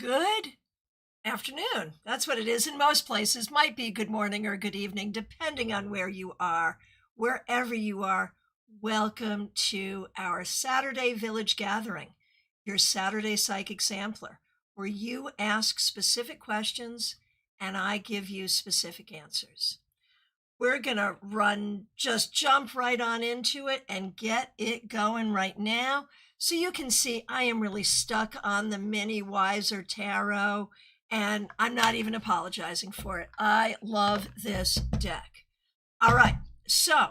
Good afternoon. That's what it is in most places. Might be good morning or good evening, depending on where you are. Wherever you are, welcome to our Saturday Village Gathering, your Saturday Psychic Sampler, where you ask specific questions and I give you specific answers. We're going to just jump right on into it and get it going right now. So you can see I am really stuck on the mini Wiser Tarot, and I'm not even apologizing for it. I love this deck. All right, so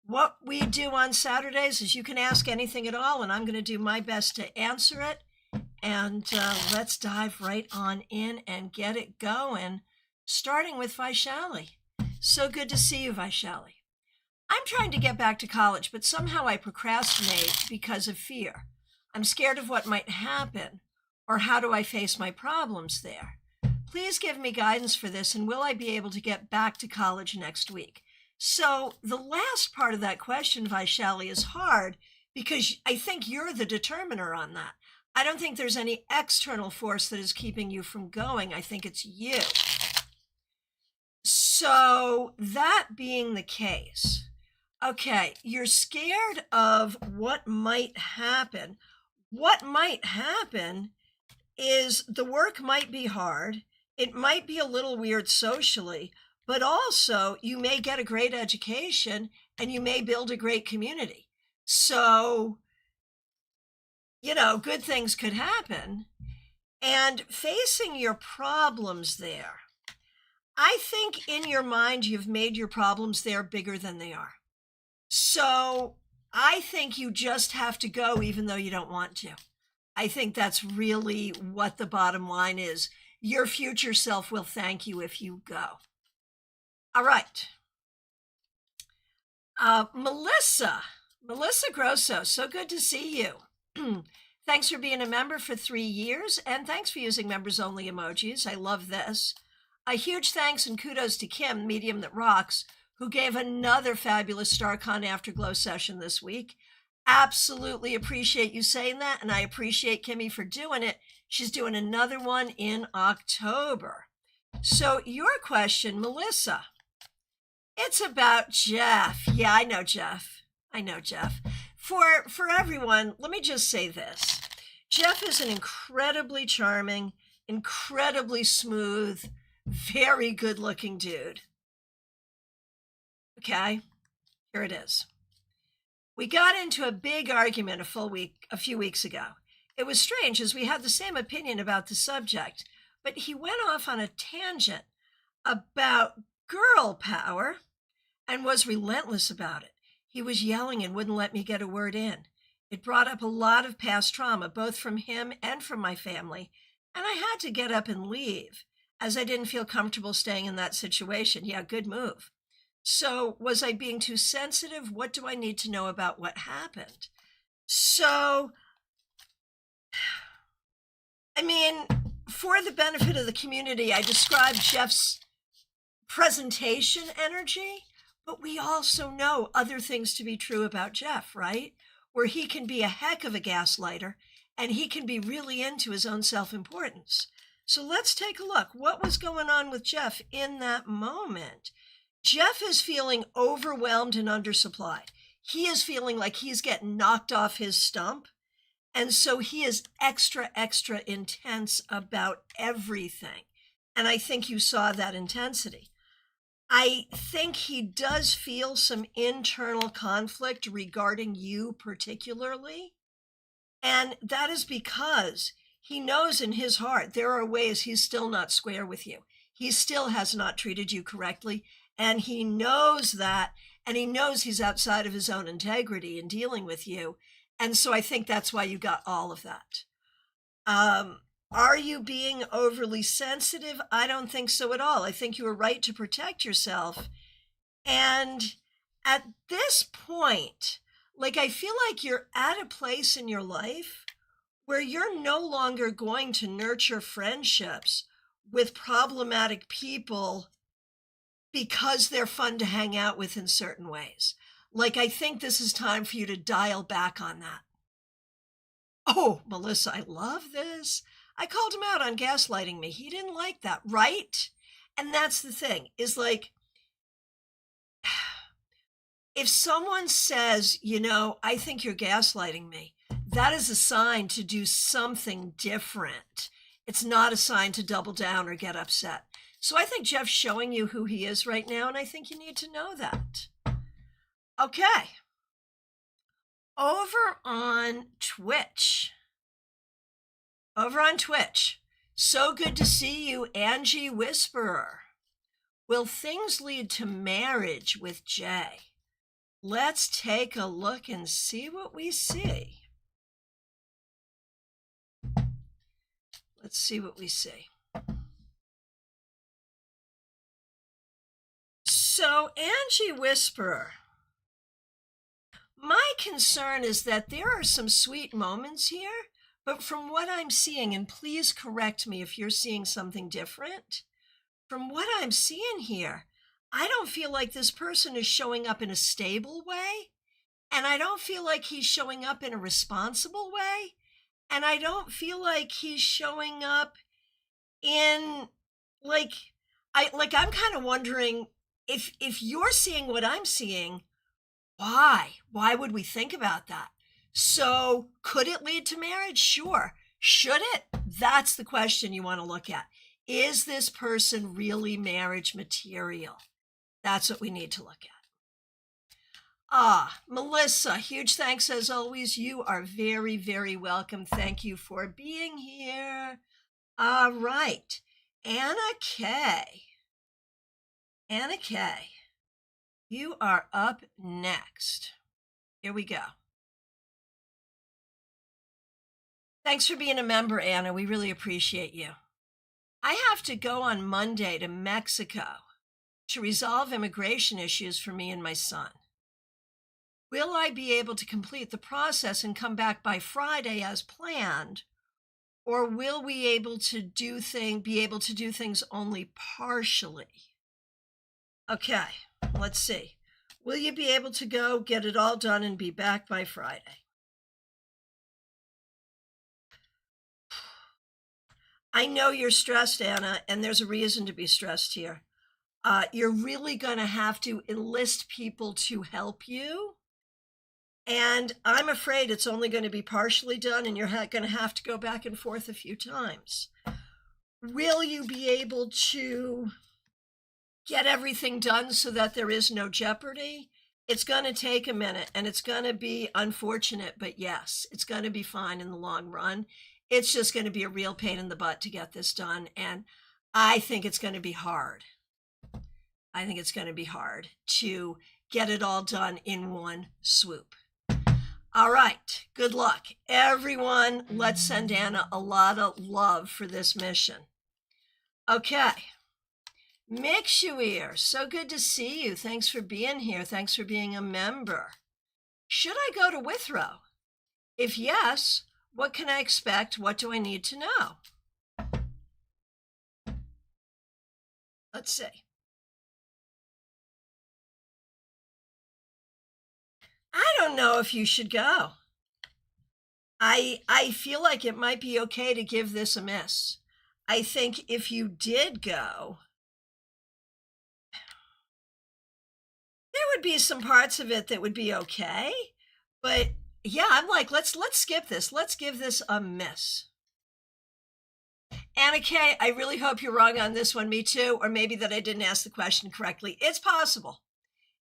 what we do on Saturdays is you can ask anything at all, and I'm going to do my best to answer it. And let's dive right on in and get it going, starting with Vaishali. So good to see you, Vaishali. I'm trying to get back to college, but somehow I procrastinate because of fear. I'm scared of what might happen, or how do I face my problems there? Please give me guidance for this, and will I be able to get back to college next week? So the last part of that question, Vaishali, is hard because I think you're the determiner on that. I don't think there's any external force that is keeping you from going. I think it's you. So that being the case, okay, you're scared of what might happen. What might happen is the work might be hard. It might be a little weird socially, but also you may get a great education and you may build a great community. So, good things could happen. And facing your problems there, I think in your mind, you've made your problems there bigger than they are. So I think you just have to go even though you don't want to. I think that's really what the bottom line is. Your future self will thank you if you go. All right. Melissa Grosso, so good to see you. Thanks for being a member for 3 years, and thanks for using members only emojis. I love this. A huge thanks and kudos to Kim, Medium That Rocks, who gave another fabulous StaarCon Afterglow session this week. Absolutely appreciate you saying that, and I appreciate Kimmy for doing it. She's doing another one in October. So your question, Melissa, it's about Jeff. Yeah, I know Jeff. For everyone, let me just say this. Jeff is an incredibly charming, incredibly smooth, very good-looking dude. Okay, here it is. We got into a big argument a few weeks ago. It was strange as we had the same opinion about the subject, but he went off on a tangent about girl power and was relentless about it. He was yelling and wouldn't let me get a word in. It brought up a lot of past trauma, both from him and from my family, and I had to get up and leave, as I didn't feel comfortable staying in that situation. Yeah, good move. So was I being too sensitive? What do I need to know about what happened? So, for the benefit of the community, I described Jeff's presentation energy, but we also know other things to be true about Jeff, right? Where he can be a heck of a gaslighter and he can be really into his own self-importance. So let's take a look. What was going on with Jeff in that moment? Jeff is feeling overwhelmed and undersupplied. He is feeling like he's getting knocked off his stump. And so he is extra intense about everything. And I think you saw that intensity. I think he does feel some internal conflict regarding you particularly. And that is because he knows in his heart there are ways he's still not square with you. He still has not treated you correctly. And he knows that, and he knows he's outside of his own integrity in dealing with you. And so I think that's why you got all of that. Are you being overly sensitive? I don't think so at all. I think you were right to protect yourself. And at this point, I feel like you're at a place in your life where you're no longer going to nurture friendships with problematic people because they're fun to hang out with in certain ways. I think this is time for you to dial back on that. Oh, Melissa, I love this. I called him out on gaslighting me. He didn't like that, right? And that's the thing, is like, if someone says, I think you're gaslighting me, that is a sign to do something different. It's not a sign to double down or get upset. So I think Jeff's showing you who he is right now, and I think you need to know that. Okay. Over on Twitch. So good to see you, Angie Whisperer. Will things lead to marriage with Jay? Let's take a look and see what we see. Let's see what we see. So, Angie Whisperer, my concern is that there are some sweet moments here, but from what I'm seeing, and please correct me if you're seeing something different, from what I'm seeing here, I don't feel like this person is showing up in a stable way, and I don't feel like he's showing up in a responsible way, and I don't feel like he's showing up in I'm kind of wondering if you're seeing what I'm seeing, why would we think about that? So could it lead to marriage? Sure. Should it? That's the question you want to look at. Is this person really marriage material? That's what we need to look at. Melissa, huge thanks as always. You are very, very welcome. Thank you for being here. All right. Anna K. You are up next. Here we go. Thanks for being a member, Anna. We really appreciate you. I have to go on Monday to Mexico to resolve immigration issues for me and my son. Will I be able to complete the process and come back by Friday as planned? Or will we be able to do things only partially? Okay, let's see. Will you be able to go get it all done and be back by Friday? I know you're stressed, Anna, and there's a reason to be stressed here. You're really going to have to enlist people to help you. And I'm afraid it's only going to be partially done, and you're going to have to go back and forth a few times. Will you be able to get everything done so that there is no jeopardy? It's going to take a minute, and it's going to be unfortunate, but yes, it's going to be fine in the long run. It's just going to be a real pain in the butt to get this done, and I think it's going to be hard. I think it's going to be hard to get it all done in one swoop. All right, good luck. Everyone, let's send Anna a lot of love for this mission. Okay. Mixuir, so good to see you. Thanks for being here. Thanks for being a member. Should I go to Withrow? If yes, what can I expect? What do I need to know? Let's see. I don't know if you should go. I feel like it might be okay to give this a miss. I think if you did go, there would be some parts of it that would be okay. But yeah, I'm like, let's skip this. Let's give this a miss. Anna K, I really hope you're wrong on this one. Me too. Or maybe that I didn't ask the question correctly. It's possible.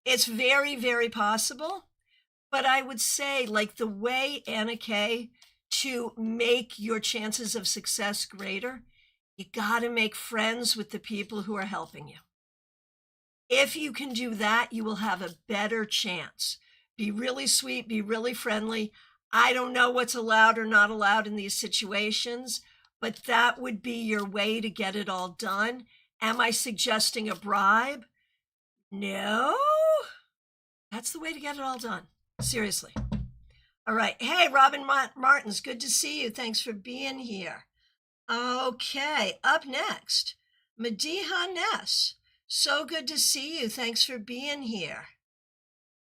It's very, very possible. But I would say, like, the way, Anna K, to make your chances of success greater, you got to make friends with the people who are helping you. If you can do that, you will have a better chance. Be really sweet, be really friendly. I don't know what's allowed or not allowed in these situations, but that would be your way to get it all done. Am I suggesting a bribe? No. That's the way to get it all done. Seriously. All right. Hey, Robin Martins, good to see you. Thanks for being here. Okay, up next, Mediha Ness. So good to see you. Thanks for being here.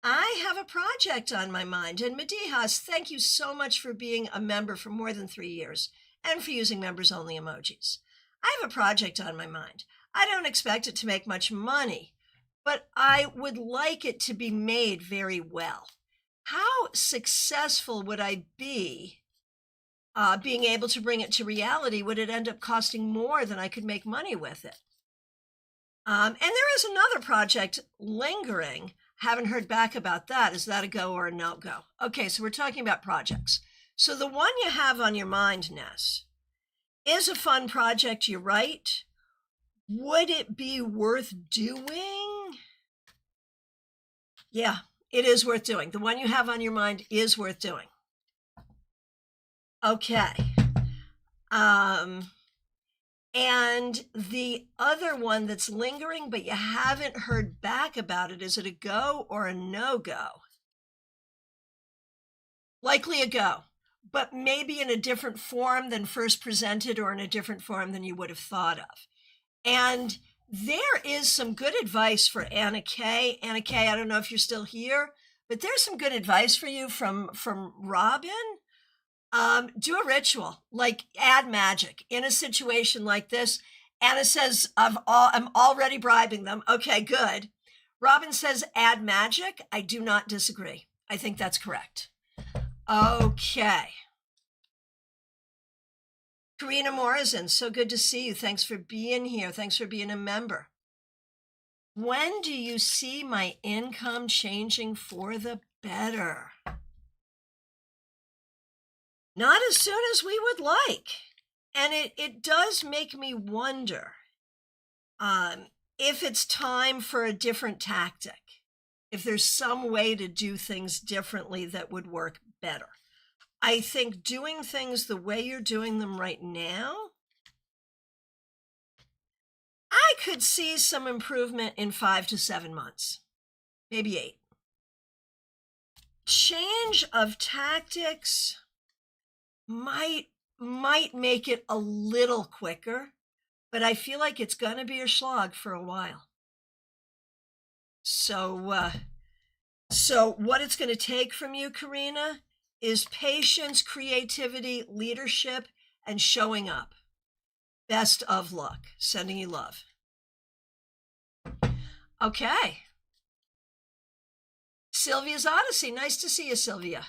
I have a project on my mind. And Medihas, thank you so much for being a member for more than 3 years. and for using members only emojis. I have a project on my mind. I don't expect it to make much money, but I would like it to be made very well. How successful would I be being able to bring it to reality? Would it end up costing more than I could make money with it? And there is another project lingering. Haven't heard back about that. Is that a go or a no-go? Okay, so we're talking about projects. So the one you have on your mind, Ness, is a fun project, you're right. Would it be worth doing? Yeah, it is worth doing. The one you have on your mind is worth doing. Okay. And the other one that's lingering, but you haven't heard back about it, is it a go or a no-go? Likely a go, but maybe in a different form than first presented, or in a different form than you would have thought of. And there is some good advice for Anna Kay. Anna Kay, I don't know if you're still here, but there's some good advice for you from Robin. Do a ritual, like add magic in a situation like this. Anna says, I'm already bribing them. Okay, good. Robin says, add magic. I do not disagree. I think that's correct. Okay. Karina Morrison, so good to see you. Thanks for being here. Thanks for being a member. When do you see my income changing for the better? Not as soon as we would like. And it does make me wonder if it's time for a different tactic, if there's some way to do things differently that would work better. I think doing things the way you're doing them right now, I could see some improvement in 5 to 7 months, maybe 8. Change of tactics might make it a little quicker, but I feel like it's going to be a slog for a while. So what it's going to take from you, Karina, is patience, creativity, leadership, and showing up. Best of luck. Sending you love. Okay. Sylvia's Odyssey. Nice to see you, Sylvia.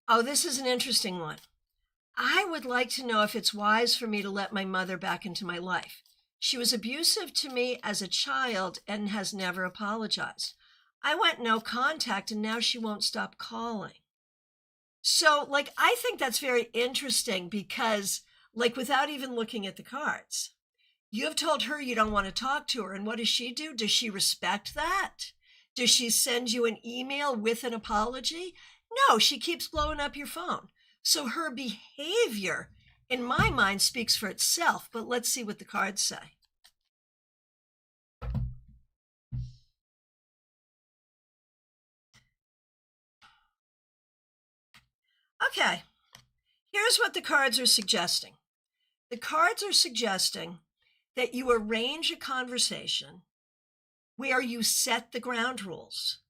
Oh, this is an interesting one. I would like to know if it's wise for me to let my mother back into my life. She was abusive to me as a child and has never apologized. I went no contact and now she won't stop calling. So, I think that's very interesting because, without even looking at the cards, you have told her you don't want to talk to her. And what does she do? Does she respect that? Does she send you an email with an apology? No, she keeps blowing up your phone. So her behavior, in my mind, speaks for itself. But let's see what the cards say. Okay, here's what the cards are suggesting. The cards are suggesting that you arrange a conversation where you set the ground rules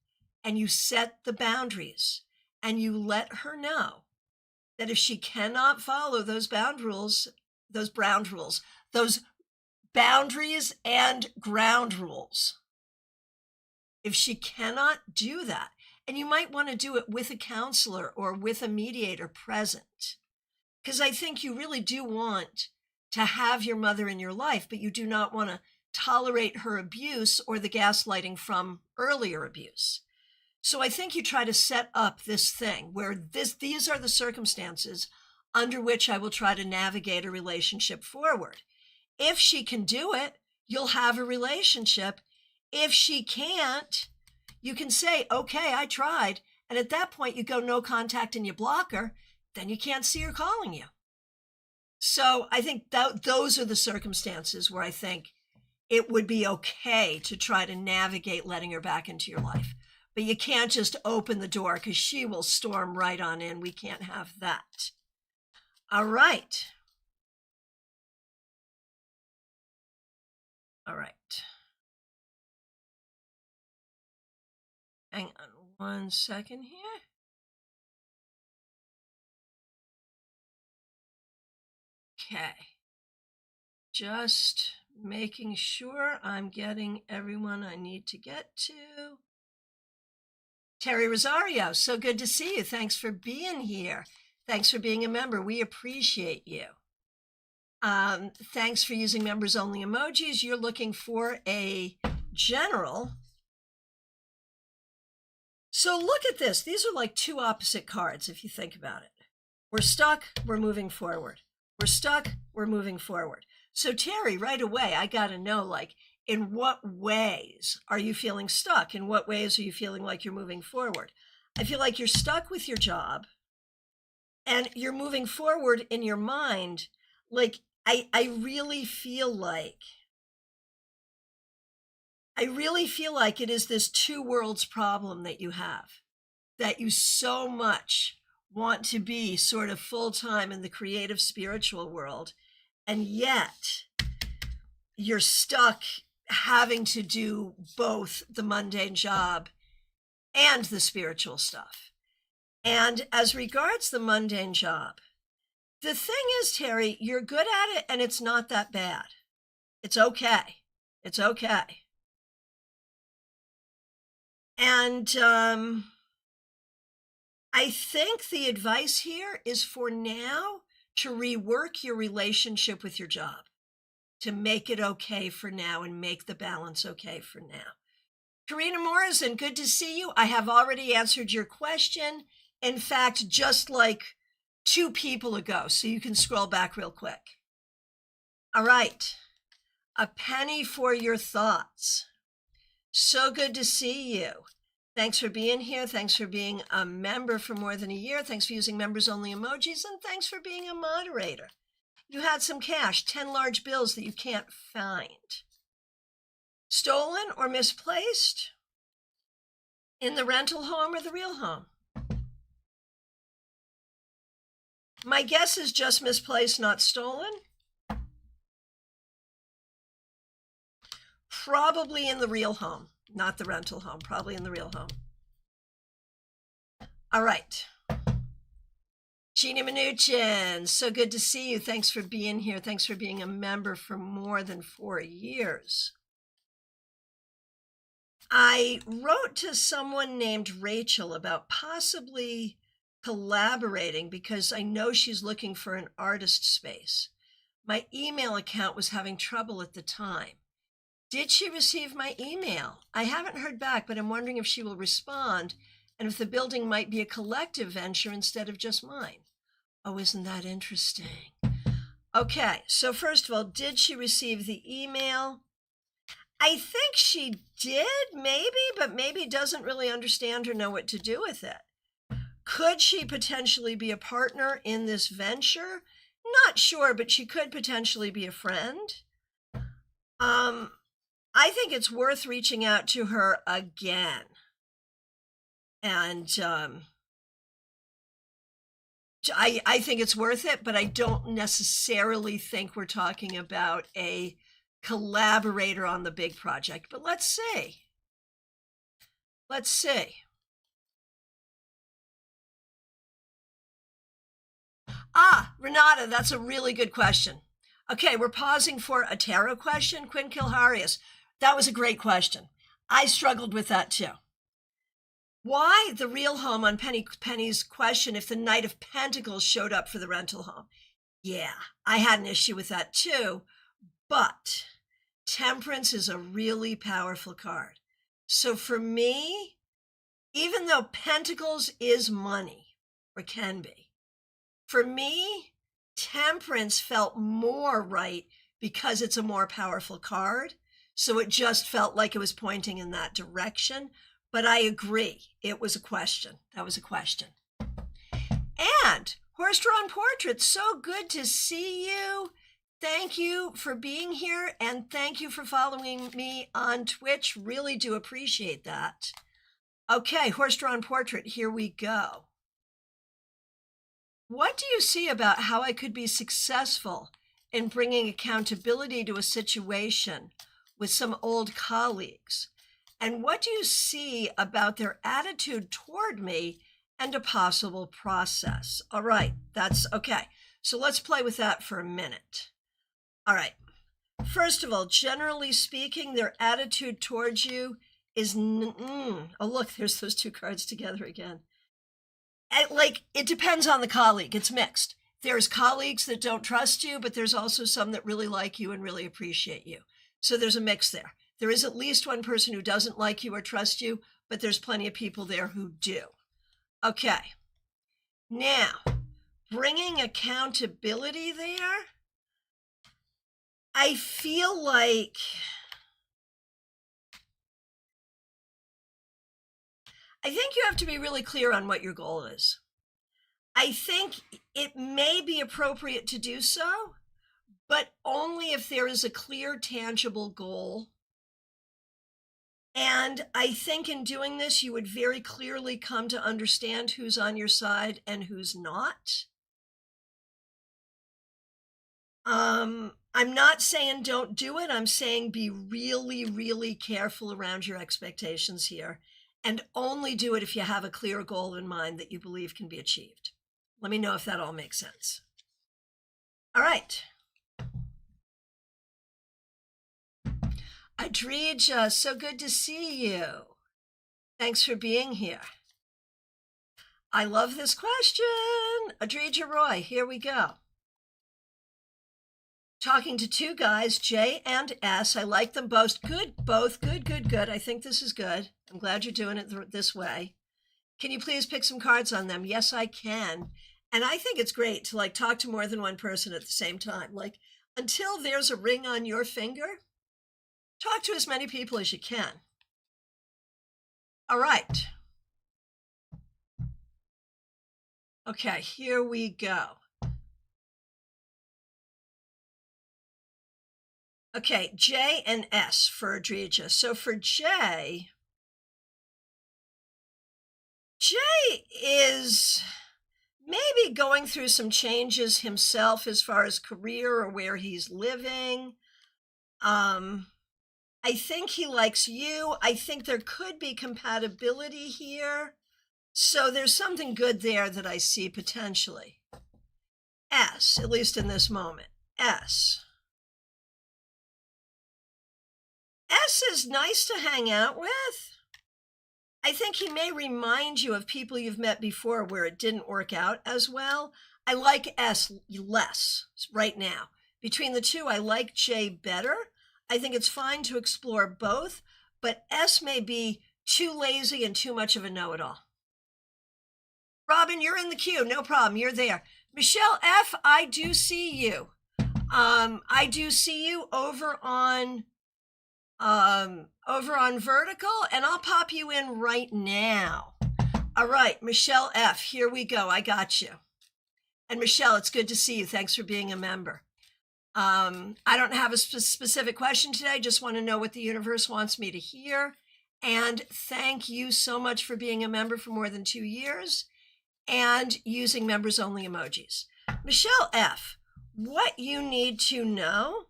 and you set the boundaries and you let her know that if she cannot follow those boundaries and ground rules, if she cannot do that, and you might want to do it with a counselor or with a mediator present, because I think you really do want to have your mother in your life, but you do not want to tolerate her abuse or the gaslighting from earlier abuse. So I think you try to set up this thing where these are the circumstances under which I will try to navigate a relationship forward. If she can do it, you'll have a relationship. If she can't, you can say, okay, I tried. And at that point, you go no contact and you block her. Then you can't see her calling you. So I think those are the circumstances where I think it would be okay to try to navigate letting her back into your life. But you can't just open the door because she will storm right on in. We can't have that. All right. All right. Hang on 1 second here. Okay. Just making sure I'm getting everyone I need to get to. Terry Rosario, so good to see you. Thanks for being here. Thanks for being a member. We appreciate you. Thanks for using members only emojis. You're looking for a general. So look at this. These are like two opposite cards if you think about it. We're stuck, we're moving forward. We're stuck, we're moving forward. So Terry, right away, I got to know, like, in what ways are you feeling stuck? In what ways are you feeling like you're moving forward? I feel like you're stuck with your job and you're moving forward in your mind. Like, I really feel like it is this two worlds problem that you have, that you so much want to be sort of full-time in the creative spiritual world, and yet you're stuck having to do both the mundane job and the spiritual stuff. And as regards the mundane job, the thing is, Terry, you're good at it and it's not that bad. It's okay. It's okay. And I think the advice here is for now to rework your relationship with your job, to make it okay for now and make the balance okay for now. Karina Morrison, good to see you. I have already answered your question. In fact, just like 2 people ago, so you can scroll back real quick. All right, a penny for your thoughts. So good to see you. Thanks for being here. Thanks for being a member for more than a year. Thanks for using members only emojis, and thanks for being a moderator. You had some cash, 10 large bills that you can't find. Stolen or misplaced? In the rental home or the real home? My guess is just misplaced, not stolen. Probably in the real home, not the rental home, probably in the real home. All right. Gina Mnuchin, so good to see you. Thanks for being here. Thanks for being a member for more than 4 years. I wrote to someone named Rachel about possibly collaborating because I know she's looking for an artist space. My email account was having trouble at the time. Did she receive my email? I haven't heard back, but I'm wondering if she will respond and if the building might be a collective venture instead of just mine. Oh, isn't that interesting? Okay, so first of all, did she receive the email? I think she did, maybe, but maybe doesn't really understand or know what to do with it. Could she potentially be a partner in this venture? Not sure, but she could potentially be a friend. I think it's worth reaching out to her again. And I think it's worth it, but I don't necessarily think we're talking about a collaborator on the big project. But let's see. Let's see. Renata, that's a really good question. Okay, we're pausing for a tarot question. Quinn Kilharius, that was a great question. I struggled with that too. Why the real home on Penny's question if the Knight of Pentacles showed up for the rental home? Yeah, I had an issue with that too, but Temperance is a really powerful card. So for me, even though Pentacles is money, or can be, for me, Temperance felt more right because it's a more powerful card. So it just felt like it was pointing in that direction. But I agree, it was a question. That was a question. And Horse-Drawn Portrait, so good to see you. Thank you for being here, and thank you for following me on Twitch. Really do appreciate that. Okay, Horse-Drawn Portrait, here we go. What do you see about how I could be successful in bringing accountability to a situation with some old colleagues? And what do you see about their attitude toward me and a possible process? All right, that's okay. So let's play with that for a minute. All right. First of all, generally speaking, their attitude towards you is, oh, look, there's those two cards together again. It depends on the colleague. It's mixed. There's colleagues that don't trust you, but there's also some that really like you and really appreciate you. So there's a mix there. There is at least one person who doesn't like you or trust you, but there's plenty of people there who do. Okay. Now, bringing accountability there, I feel like I think you have to be really clear on what your goal is. I think it may be appropriate to do so, but only if there is a clear, tangible goal. And I think in doing this, you would very clearly come to understand who's on your side and who's not. I'm not saying don't do it. I'm saying be really, really careful around your expectations here, and only do it if you have a clear goal in mind that you believe can be achieved. Let me know if that all makes sense. All right. Adrija, so good to see you. Thanks for being here. I love this question. Adrija Roy, here we go. Talking to two guys, J and S. I like them both. Good, both. Good, good, good. I think this is good. I'm glad you're doing it this way. Can you please pick some cards on them? Yes, I can. And I think it's great to talk to more than one person at the same time. Until there's a ring on your finger, talk to as many people as you can. All right. Okay, here we go. Okay, J and S for Adrija. So for J is maybe going through some changes himself as far as career or where he's living. I think he likes you. I think there could be compatibility here. So there's something good there that I see potentially. S, at least in this moment. S is nice to hang out with. I think he may remind you of people you've met before where it didn't work out as well. I like S less right now. Between the two, I like J better. I think it's fine to explore both, but S may be too lazy and too much of a know-it-all. Robin, you're in the queue. No problem. You're there. Michelle F., I do see you. I do see you over on Vertical, and I'll pop you in right now. All right, Michelle F., here we go. I got you. And Michelle, it's good to see you. Thanks for being a member. I don't have a specific question today. I just want to know what the universe wants me to hear. And thank you so much for being a member for more than 2 years and using members only emojis. Michelle F., what you need to know,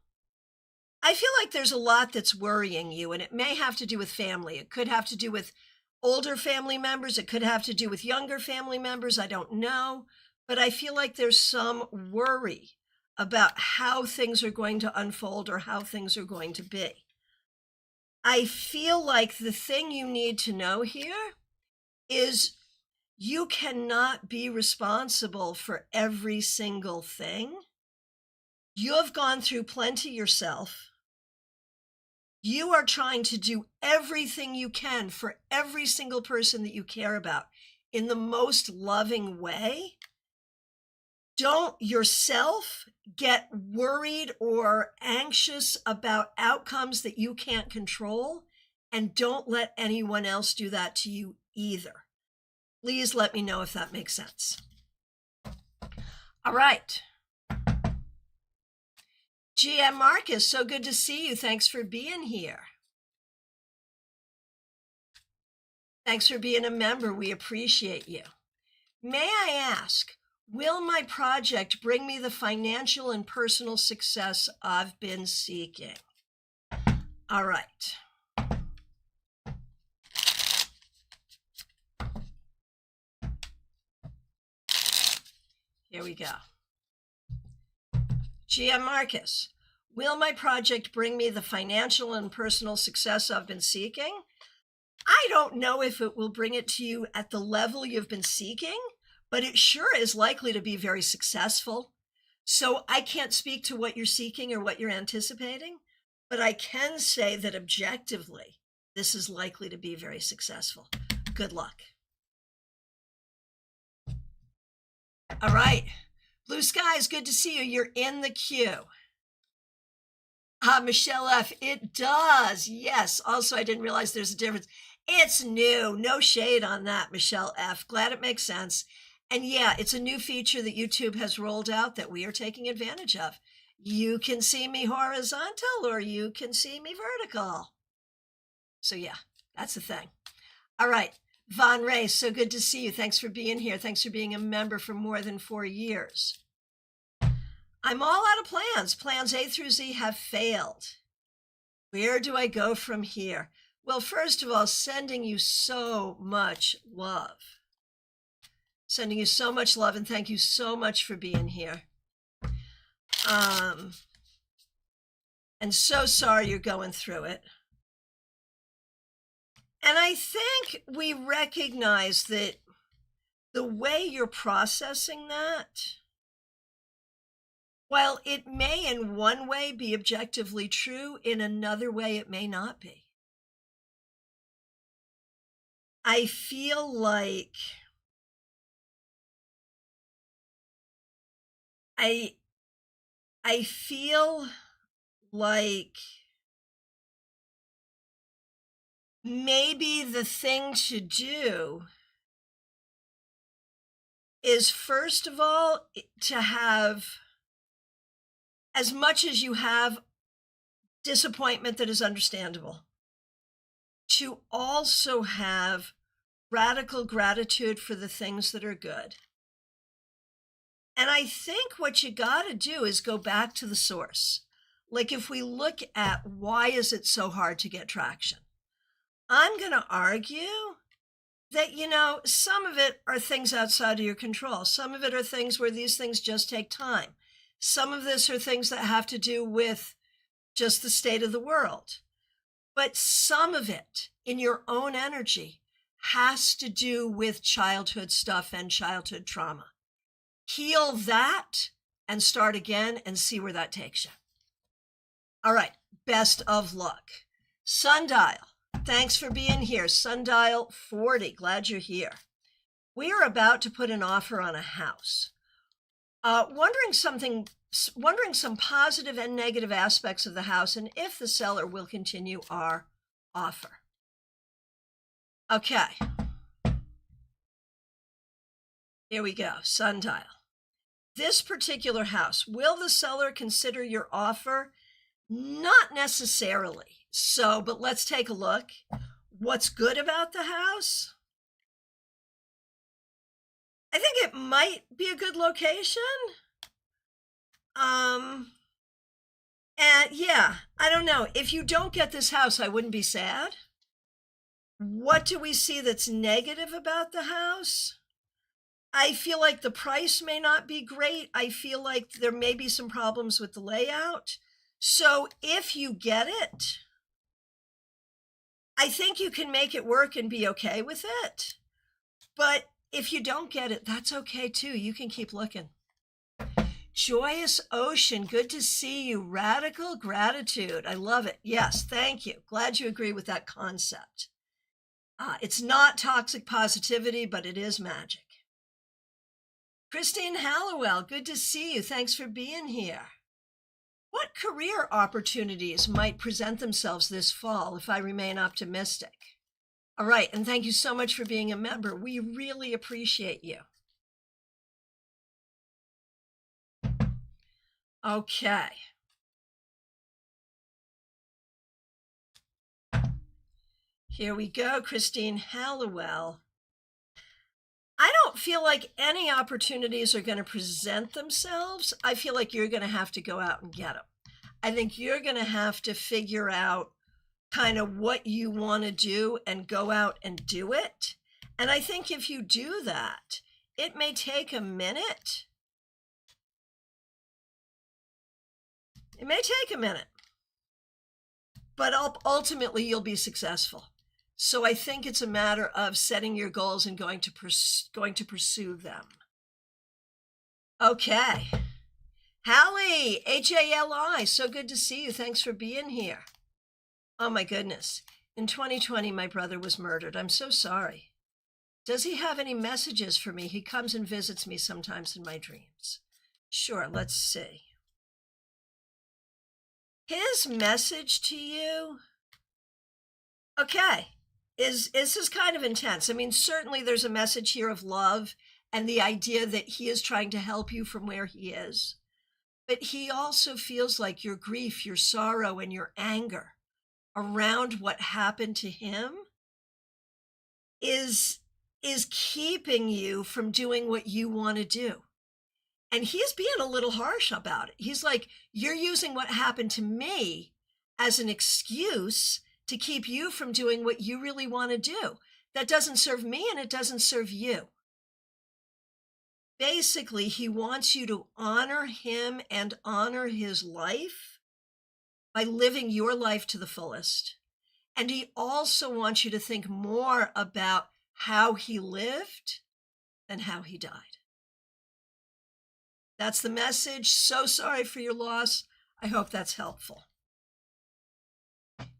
I feel like there's a lot that's worrying you, and it may have to do with family. It could have to do with older family members. It could have to do with younger family members. I don't know, but I feel like there's some worry about how things are going to unfold or how things are going to be. I feel like the thing you need to know here is you cannot be responsible for every single thing. You have gone through plenty yourself. You are trying to do everything you can for every single person that you care about in the most loving way. Don't yourself get worried or anxious about outcomes that you can't control, and don't let anyone else do that to you either. Please let me know if that makes sense. All right. GM Marcus, so good to see you. Thanks for being here. Thanks for being a member. We appreciate you. May I ask, will my project bring me the financial and personal success I've been seeking? All right. Here we go. GM Marcus, will my project bring me the financial and personal success I've been seeking? I don't know if it will bring it to you at the level you've been seeking, but it sure is likely to be very successful. So I can't speak to what you're seeking or what you're anticipating, but I can say that objectively, this is likely to be very successful. Good luck. All right. Blue Skies, good to see you. You're in the queue. Michelle F., it does. Yes. Also, I didn't realize there's a difference. It's new. No shade on that, Michelle F. Glad it makes sense. And yeah, it's a new feature that YouTube has rolled out that we are taking advantage of. You can see me horizontal or you can see me vertical. So yeah, that's the thing. All right. Von Ray, so good to see you. Thanks for being here. Thanks for being a member for more than 4 years. I'm all out of plans. Plans A through Z have failed. Where do I go from here? Well, first of all, sending you so much love. Sending you so much love, and thank you so much for being here. And so sorry you're going through it. And I think we recognize that the way you're processing that, while it may in one way be objectively true, in another way it may not be. I feel like I feel like maybe the thing to do is, first of all, to have, as much as you have disappointment that is understandable, to also have radical gratitude for the things that are good. And I think what you got to do is go back to the source. Like if we look at why is it so hard to get traction? I'm going to argue that, you know, some of it are things outside of your control. Some of it are things where these things just take time. Some of this are things that have to do with just the state of the world. But some of it in your own energy has to do with childhood stuff and childhood trauma. Heal that and start again and see where that takes you. All right, best of luck. Sundial, thanks for being here. Sundial 40, glad you're here. We are about to put an offer on a house. Wondering some positive and negative aspects of the house and if the seller will continue our offer. Okay. Here we go, Sundial. This particular house, will the seller consider your offer? Not necessarily. So, but let's take a look. What's good about the house? I think it might be a good location. And yeah, I don't know. If you don't get this house, I wouldn't be sad. What do we see that's negative about the house? I feel like the price may not be great. I feel like there may be some problems with the layout. So if you get it, I think you can make it work and be okay with it. But if you don't get it, that's okay too. You can keep looking. Joyous Ocean, good to see you. Radical gratitude. I love it. Yes, thank you. Glad you agree with that concept. It's not toxic positivity, but it is magic. Christine Hallowell, good to see you. Thanks for being here. What career opportunities might present themselves this fall if I remain optimistic? All right, and thank you so much for being a member. We really appreciate you. Okay. Here we go, Christine Hallowell. I don't feel like any opportunities are going to present themselves. I feel like you're going to have to go out and get them. I think you're going to have to figure out kind of what you want to do and go out and do it. And I think if you do that, it may take a minute, It may take a minute, but ultimately you'll be successful. So I think it's a matter of setting your goals and going to pursue them. Okay. Hallie, Hali, so good to see you. Thanks for being here. Oh my goodness. In 2020, my brother was murdered. I'm so sorry. Does he have any messages for me? He comes and visits me sometimes in my dreams. Sure, let's see. His message to you, okay, is kind of intense. I mean, certainly there's a message here of love and the idea that he is trying to help you from where he is. But he also feels like your grief, your sorrow, and your anger around what happened to him is keeping you from doing what you want to do. And he's being a little harsh about it. He's like, you're using what happened to me as an excuse to keep you from doing what you really want to do. That doesn't serve me and it doesn't serve you. Basically, he wants you to honor him and honor his life by living your life to the fullest. And he also wants you to think more about how he lived than how he died. That's the message. So sorry for your loss. I hope that's helpful.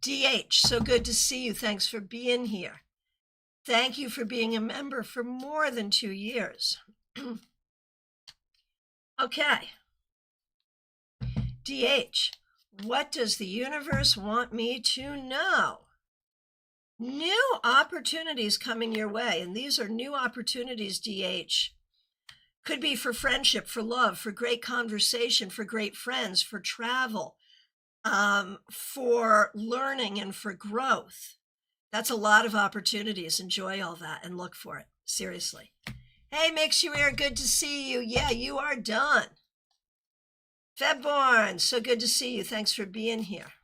DH, so good to see you. Thanks for being here. Thank you for being a member for more than 2 years. Okay. DH, what does the universe want me to know? New opportunities coming your way, and these are new opportunities, DH. Could be for friendship, for love, for great conversation, for great friends, for travel, for learning and for growth. That's a lot of opportunities. Enjoy all that and look for it. Seriously. Hey, Mix You Air, good to see you. Yeah, you are done. Febborn, so good to see you. Thanks for being here.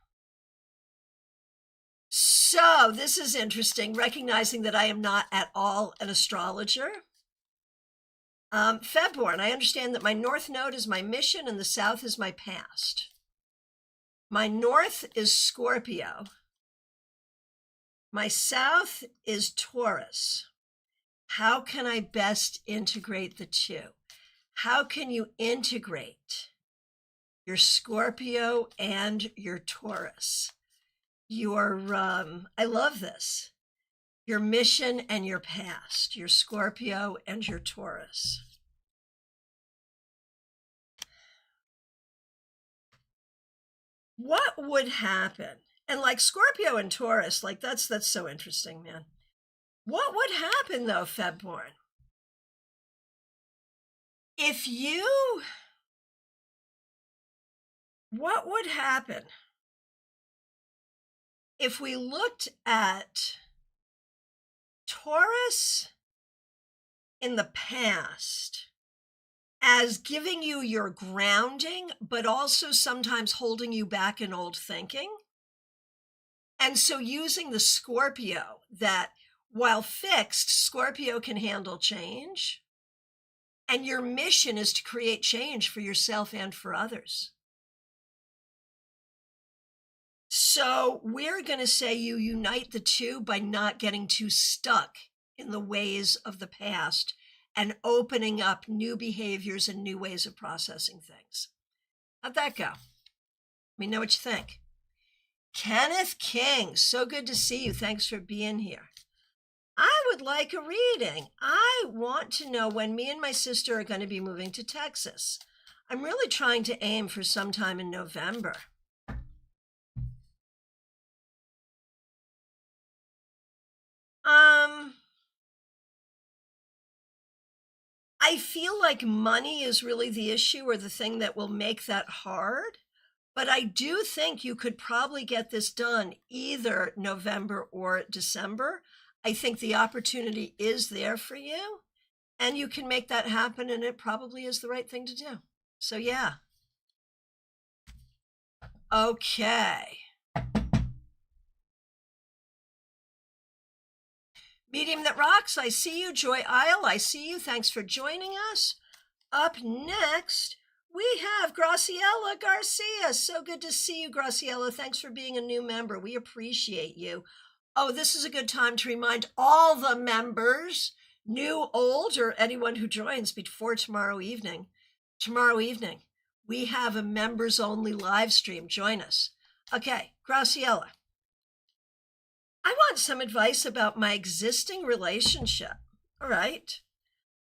So this is interesting, recognizing that I am not at all an astrologer. Febborn, I understand that my north node is my mission and the south is my past. My north is Scorpio. My south is Taurus. How can I best integrate the two? How can you integrate your Scorpio and your Taurus? Your, I love this. Your mission and your past, your Scorpio and your Taurus. What would happen? And like Scorpio and Taurus, like that's so interesting, man. What would happen though, Febborn? What would happen if we looked at Taurus in the past as giving you your grounding, but also sometimes holding you back in old thinking? And so using the Scorpio, that while fixed, Scorpio can handle change. And your mission is to create change for yourself and for others. So we're going to say you unite the two by not getting too stuck in the ways of the past and opening up new behaviors and new ways of processing things. How'd that go? Let me know what you think. Kenneth King, so good to see you. Thanks for being here. I would like a reading. I want to know when me and my sister are going to be moving to Texas. I'm really trying to aim for sometime in November. I feel like money is really the issue or the thing that will make that hard. But I do think you could probably get this done either November or December. I think the opportunity is there for you and you can make that happen, and it probably is the right thing to do. So yeah. Okay. Medium That Rocks, I see you. Joy Isle, I see you. Thanks for joining us. Up next, We have Graciela Garcia. So good to see you, Graciela. Thanks for being a new member. We appreciate you. Oh, this is a good time to remind all the members, new, old, or anyone who joins before tomorrow evening. Tomorrow evening, we have a members-only live stream. Join us. Okay, Graciela. I want some advice about my existing relationship. All right.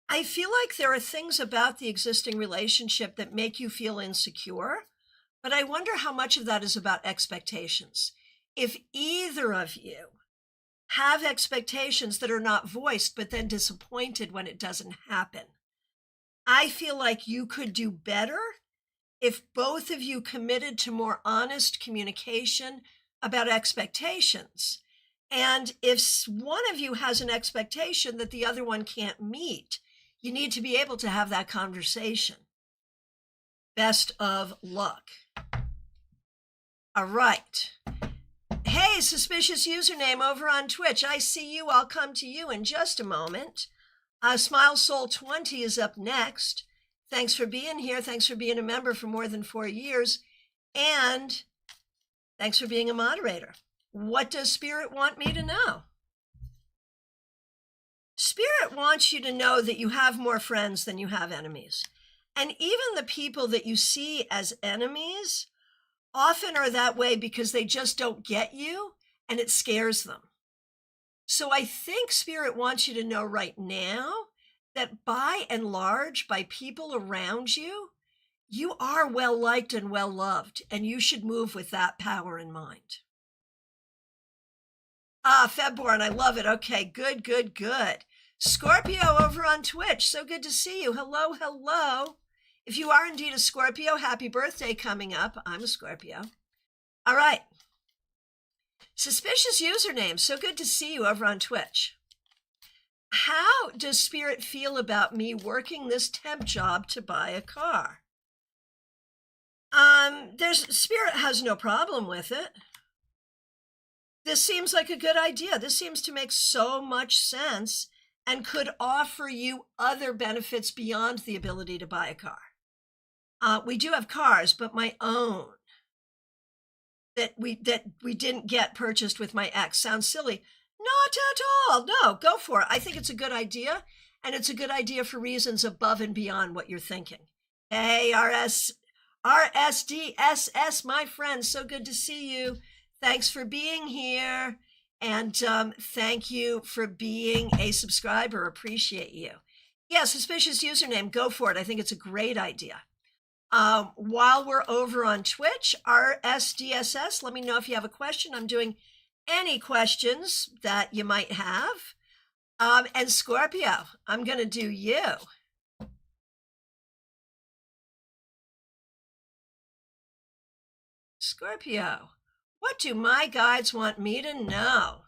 I feel like there are things about the existing relationship that make you feel insecure, but I wonder how much of that is about expectations. If either of you have expectations that are not voiced, but then disappointed when it doesn't happen, I feel like you could do better if both of you committed to more honest communication about expectations. And if one of you has an expectation that the other one can't meet, you need to be able to have that conversation. Best of luck. All right. Hey, suspicious username over on Twitch. I see you. I'll come to you in just a moment. Smile Soul 20 is up next. Thanks for being here. Thanks for being a member for more than 4 years. And thanks for being a moderator. What does Spirit want me to know? Spirit wants you to know that you have more friends than you have enemies. And even the people that you see as enemies often are that way because they just don't get you and it scares them. So I think Spirit wants you to know right now that by and large, by people around you, you are well liked and well loved, and you should move with that power in mind. Febborn, I love it. Okay, good, good, good. Scorpio over on Twitch. So good to see you. Hello, hello. If you are indeed a Scorpio, happy birthday coming up. I'm a Scorpio. All right. Suspicious username. So good to see you over on Twitch. How does Spirit feel about me working this temp job to buy a car? Spirit has no problem with it. This seems like a good idea. This seems to make so much sense and could offer you other benefits beyond the ability to buy a car. We do have cars, but my own that we didn't get purchased with my ex. Sounds silly. Not at all. No, go for it. I think it's a good idea, and it's a good idea for reasons above and beyond what you're thinking. Hey, RSDSS, my friend, so good to see you. Thanks for being here, and thank you for being a subscriber. Appreciate you. Yeah, suspicious username, go for it. I think it's a great idea. While we're over on Twitch, RSDSS, let me know if you have a question. I'm doing any questions that you might have. And Scorpio, I'm going to do you. Scorpio, what do my guides want me to know?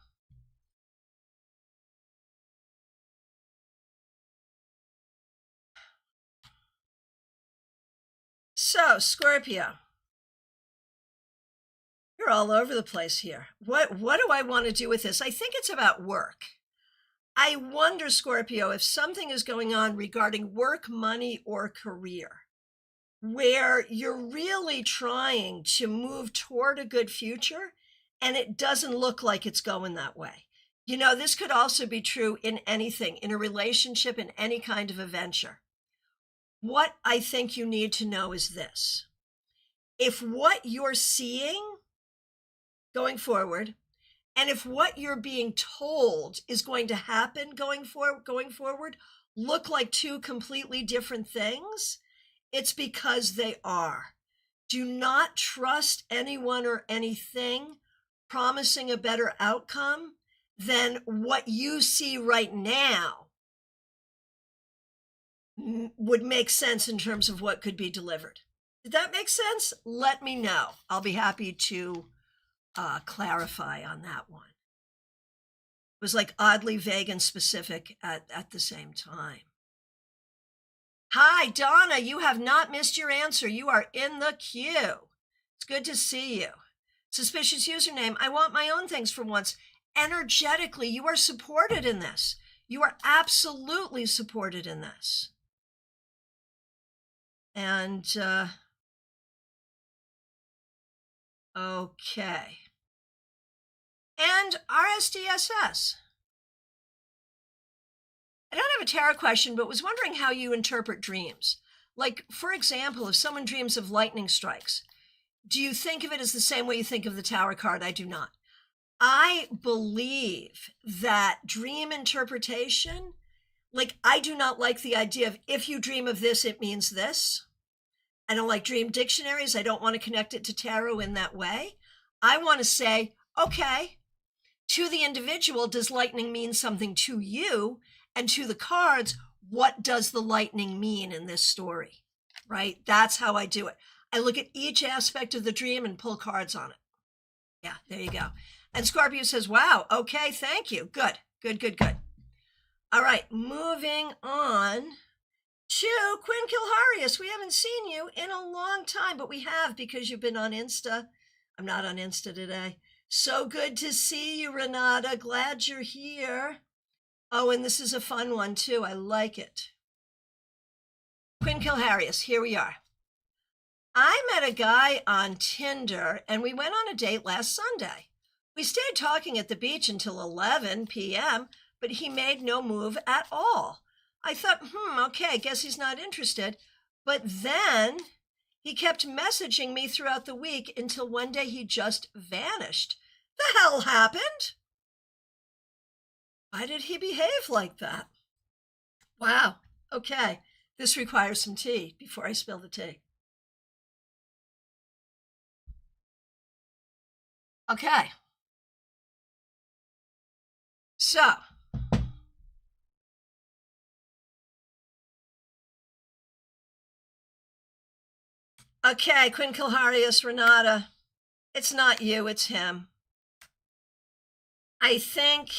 So, Scorpio, you're all over the place here. What do I want to do with this? I think it's about work. I wonder, Scorpio, if something is going on regarding work, money, or career, where you're really trying to move toward a good future, and it doesn't look like it's going that way. You know, this could also be true in anything, in a relationship, in any kind of a venture. What I think you need to know is this. If what you're seeing going forward, and if what you're being told is going to happen going forward, look like two completely different things, it's because they are. Do not trust anyone or anything promising a better outcome than what you see right now would make sense in terms of what could be delivered. Did that make sense? Let me know. I'll be happy to clarify on that one. It was like oddly vague and specific at the same time. Hi, Donna, you have not missed your answer. You are in the queue. It's good to see you. Suspicious username, I want my own things for once. Energetically, you are supported in this. You are absolutely supported in this. And, okay. And RSDSS. I don't have a tarot question, but was wondering how you interpret dreams. Like, for example, if someone dreams of lightning strikes, do you think of it as the same way you think of the Tower card? I do not. I believe that dream interpretation, like, I do not like the idea of if you dream of this, it means this. I don't like dream dictionaries. I don't want to connect it to tarot in that way. I want to say, okay, to the individual, does lightning mean something to you? And to the cards, what does the lightning mean in this story? Right? That's how I do it. I look at each aspect of the dream and pull cards on it. Yeah, there you go. And Scorpio says, wow, okay, thank you. Good, good, good, good. All right, moving on to Quinn Kilharius. We haven't seen you in a long time, but we have because you've been on Insta. I'm not on Insta today. So good to see you, Renata. Glad you're here. Oh, and this is a fun one, too. I like it. Quinn Kilharius, here we are. I met a guy on Tinder, and we went on a date last Sunday. We stayed talking at the beach until 11 p.m., but he made no move at all. I thought, okay, I guess he's not interested. But then he kept messaging me throughout the week until one day he just vanished. The hell happened? Why did he behave like that? Wow, okay. This requires some tea before I spill the tea. Okay. So, okay, Quinn Kilharius, Renata, it's not you, it's him. I think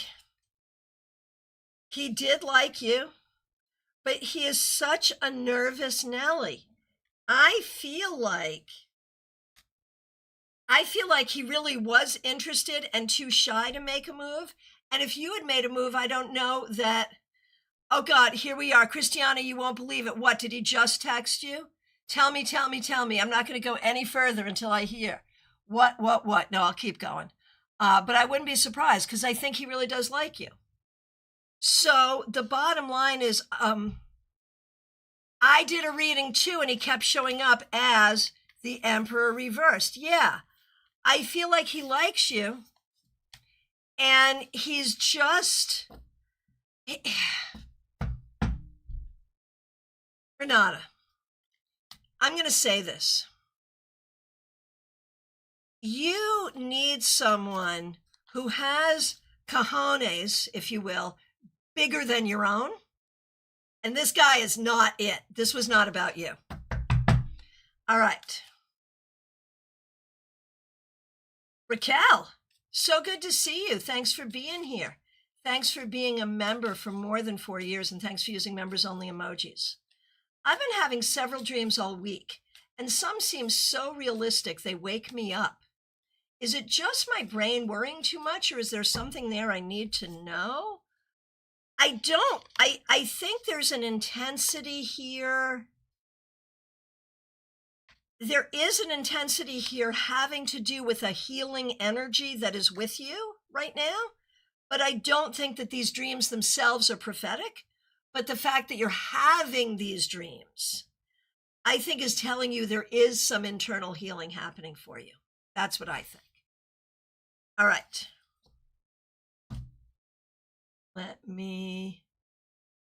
he did like you, but he is such a nervous Nelly. I feel like he really was interested and too shy to make a move. And if you had made a move, I don't know that. Oh God, here we are. Christiana, you won't believe it. What, did he just text you? Tell me. I'm not going to go any further until I hear. What? No, I'll keep going. But I wouldn't be surprised because I think he really does like you. So the bottom line is, I did a reading too, and he kept showing up as the Emperor reversed. Yeah, I feel like he likes you, and he's just... Renata, I'm going to say this. You need someone who has cojones, if you will, bigger than your own. And this guy is not it. This was not about you. All right. Raquel, so good to see you. Thanks for being here. Thanks for being a member for more than 4 years, and thanks for using members-only emojis. I've been having several dreams all week, and some seem so realistic they wake me up. Is it just my brain worrying too much, or is there something there I need to know? I don't. I think there's an intensity here. There is an intensity here having to do with a healing energy that is with you right now. But I don't think that these dreams themselves are prophetic. But the fact that you're having these dreams, I think is telling you there is some internal healing happening for you. That's what I think. All right. Let me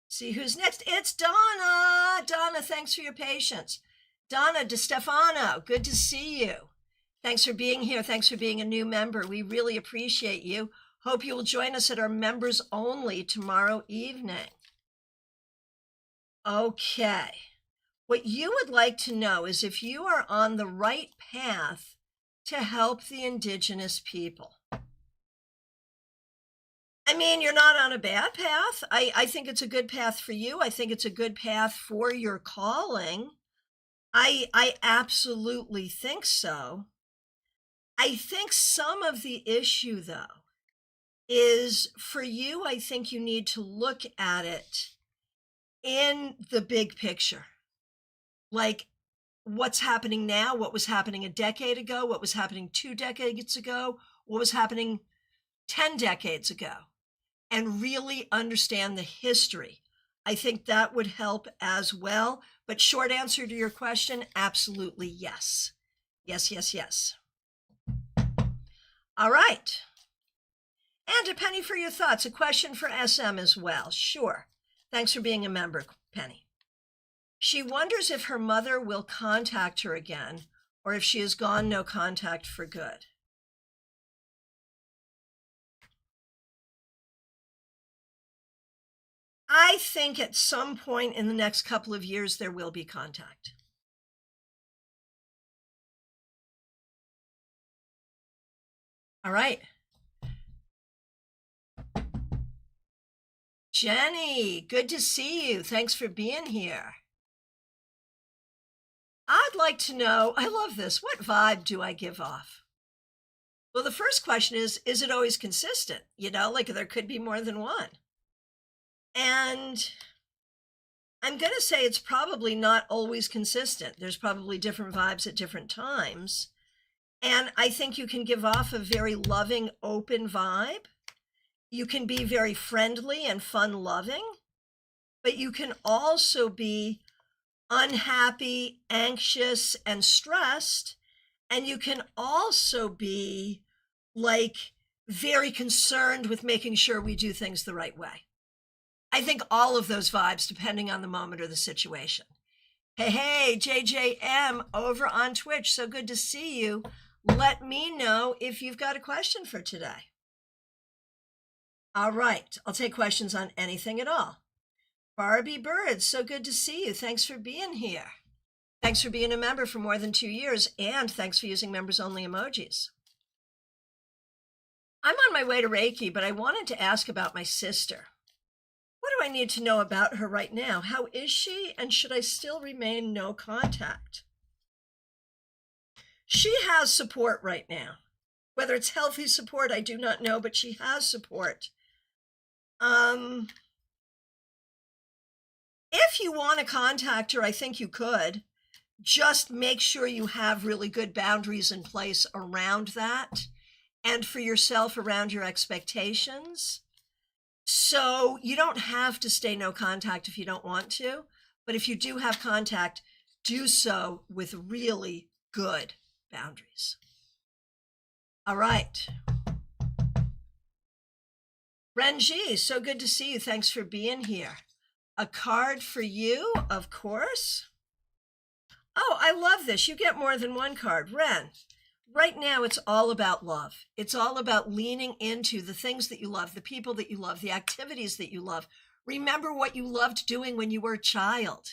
see who's next. It's Donna. Donna, thanks for your patience. Donna DeStefano, good to see you. Thanks for being here. Thanks for being a new member. We really appreciate you. Hope you will join us at our members only tomorrow evening. Okay. What you would like to know is if you are on the right path to help the indigenous people. I mean, you're not on a bad path. I think it's a good path for you. I think it's a good path for your calling. I absolutely think so. I think some of the issue, though, is for you, I think you need to look at it in the big picture. Like, what's happening now, what was happening a decade ago, what was happening 2 decades ago, what was happening 10 decades ago, and really understand the history. I think that would help as well. But short answer to your question, absolutely yes. Yes, yes, yes. All right. And a penny for your thoughts. A question for SM as well. Sure. Thanks for being a member, Penny. She wonders if her mother will contact her again, or if she has gone no contact for good. I think at some point in the next couple of years, there will be contact. All right. Jenny, good to see you. Thanks for being here. I'd like to know, I love this, what vibe do I give off? Well, the first question is it always consistent? You know, like there could be more than one. And I'm going to say it's probably not always consistent. There's probably different vibes at different times. And I think you can give off a very loving, open vibe. You can be very friendly and fun-loving, but you can also be unhappy, anxious, and stressed. And you can also be like very concerned with making sure we do things the right way. I think all of those vibes, depending on the moment or the situation. Hey, JJM over on Twitch. So good to see you. Let me know if you've got a question for today. All right. I'll take questions on anything at all. Barbie Bird, so good to see you. Thanks for being here. Thanks for being a member for more than 2 years, and thanks for using members-only emojis. I'm on my way to Reiki, but I wanted to ask about my sister. What do I need to know about her right now? How is she, and should I still remain no contact? She has support right now. Whether it's healthy support, I do not know, but she has support. If you want to contact her, I think you could. Just make sure you have really good boundaries in place around that, and for yourself around your expectations. So you don't have to stay no contact if you don't want to, but if you do have contact, do so with really good boundaries. All right. Renji, so good to see you. Thanks for being here. A card for you, of course. Oh, I love this. You get more than one card. Ren, right now it's all about love. It's all about leaning into the things that you love, the people that you love, the activities that you love. Remember what you loved doing when you were a child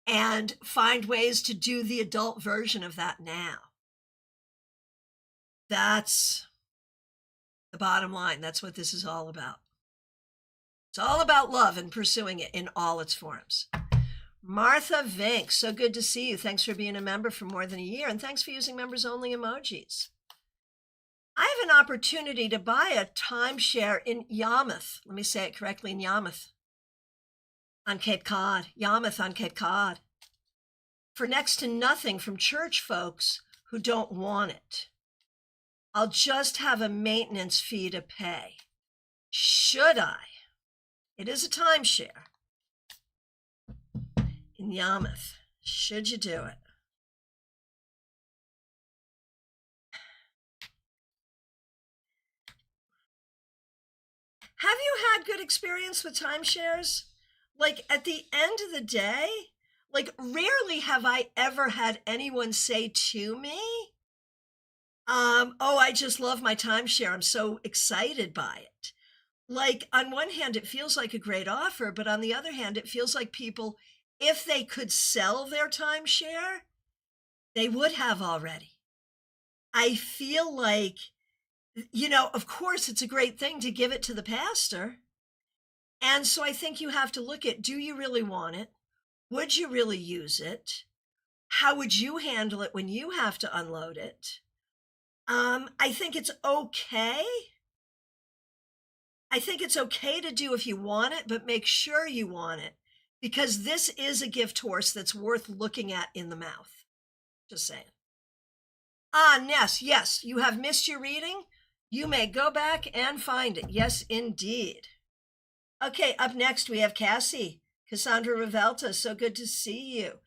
and find ways to do the adult version of that now. That's the bottom line. That's what this is all about. It's all about love and pursuing it in all its forms. Martha Vink, so good to see you. Thanks for being a member for more than a year, and thanks for using members-only emojis. I have an opportunity to buy a timeshare in Yarmouth. Let me say it correctly, in Yarmouth on Cape Cod. Yarmouth on Cape Cod. For next to nothing from church folks who don't want it. I'll just have a maintenance fee to pay. Should I? It is a timeshare in Yarmouth. Should you do it? Have you had good experience with timeshares? Like at the end of the day, like rarely have I ever had anyone say to me, oh, I just love my timeshare. I'm so excited by it. Like on one hand, it feels like a great offer, but on the other hand, it feels like people, if they could sell their timeshare, they would have already. I feel like, you know, of course, it's a great thing to give it to the pastor. And so I think you have to look at, do you really want it? Would you really use it? How would you handle it when you have to unload it? I think it's okay. I think it's okay to do if you want it, but make sure you want it, because this is a gift horse that's worth looking at in the mouth. Just saying. Ah, Ness, yes, you have missed your reading. You may go back and find it. Yes, indeed. Okay, up next we have Cassie. Cassandra Revelta, so good to see you.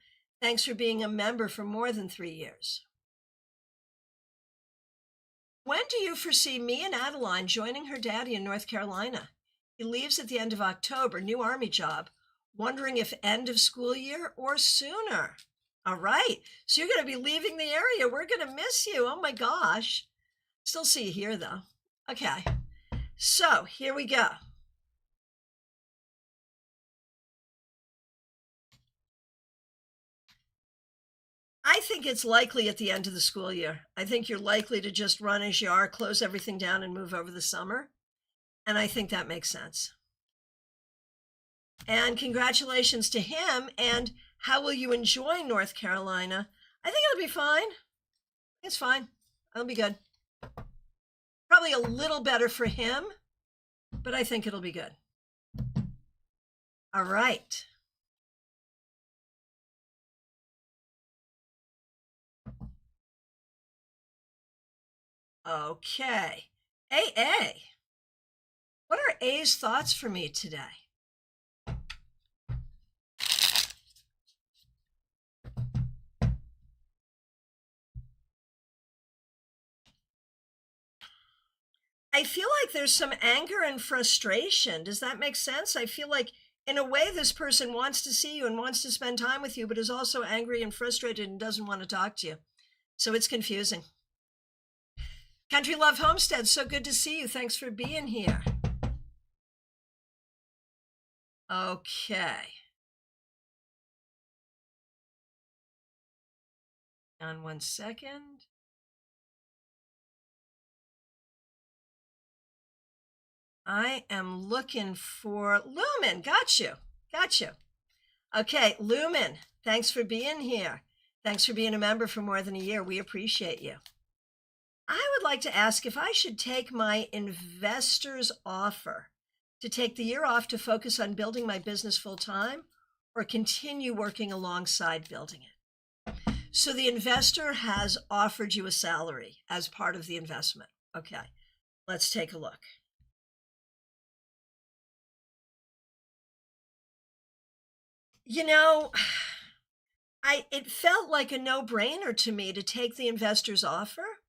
Thanks for being a member for more than 3 years. When do you foresee me and Adeline joining her daddy in North Carolina? He leaves at the end of October, new Army job. Wondering if end of school year or sooner. All right, so you're going to be leaving the area. We're going to miss you. Oh my gosh. Still see you here though. Okay, so here we go. I think it's likely at the end of the school year. I think you're likely to just run as you are, close everything down and move over the summer. And I think that makes sense. And congratulations to him. And how will you enjoy North Carolina? I think it'll be fine. It's fine. It'll be good. Probably a little better for him, but I think it'll be good. All right. Okay. AA. What are A's thoughts for me today? I feel like there's some anger and frustration. Does that make sense? I feel like in a way this person wants to see you and wants to spend time with you, but is also angry and frustrated and doesn't want to talk to you. So it's confusing. Country Love Homestead, so good to see you. Thanks for being here. Okay. On 1 second. I am looking for Lumen. Got you. Okay, Lumen, thanks for being here. Thanks for being a member for more than a year. We appreciate you. I would like to ask if I should take my investor's offer to take the year off to focus on building my business full time or continue working alongside building it. So the investor has offered you a salary as part of the investment. Okay, let's take a look. You know, it felt like a no-brainer to me to take the investor's offer,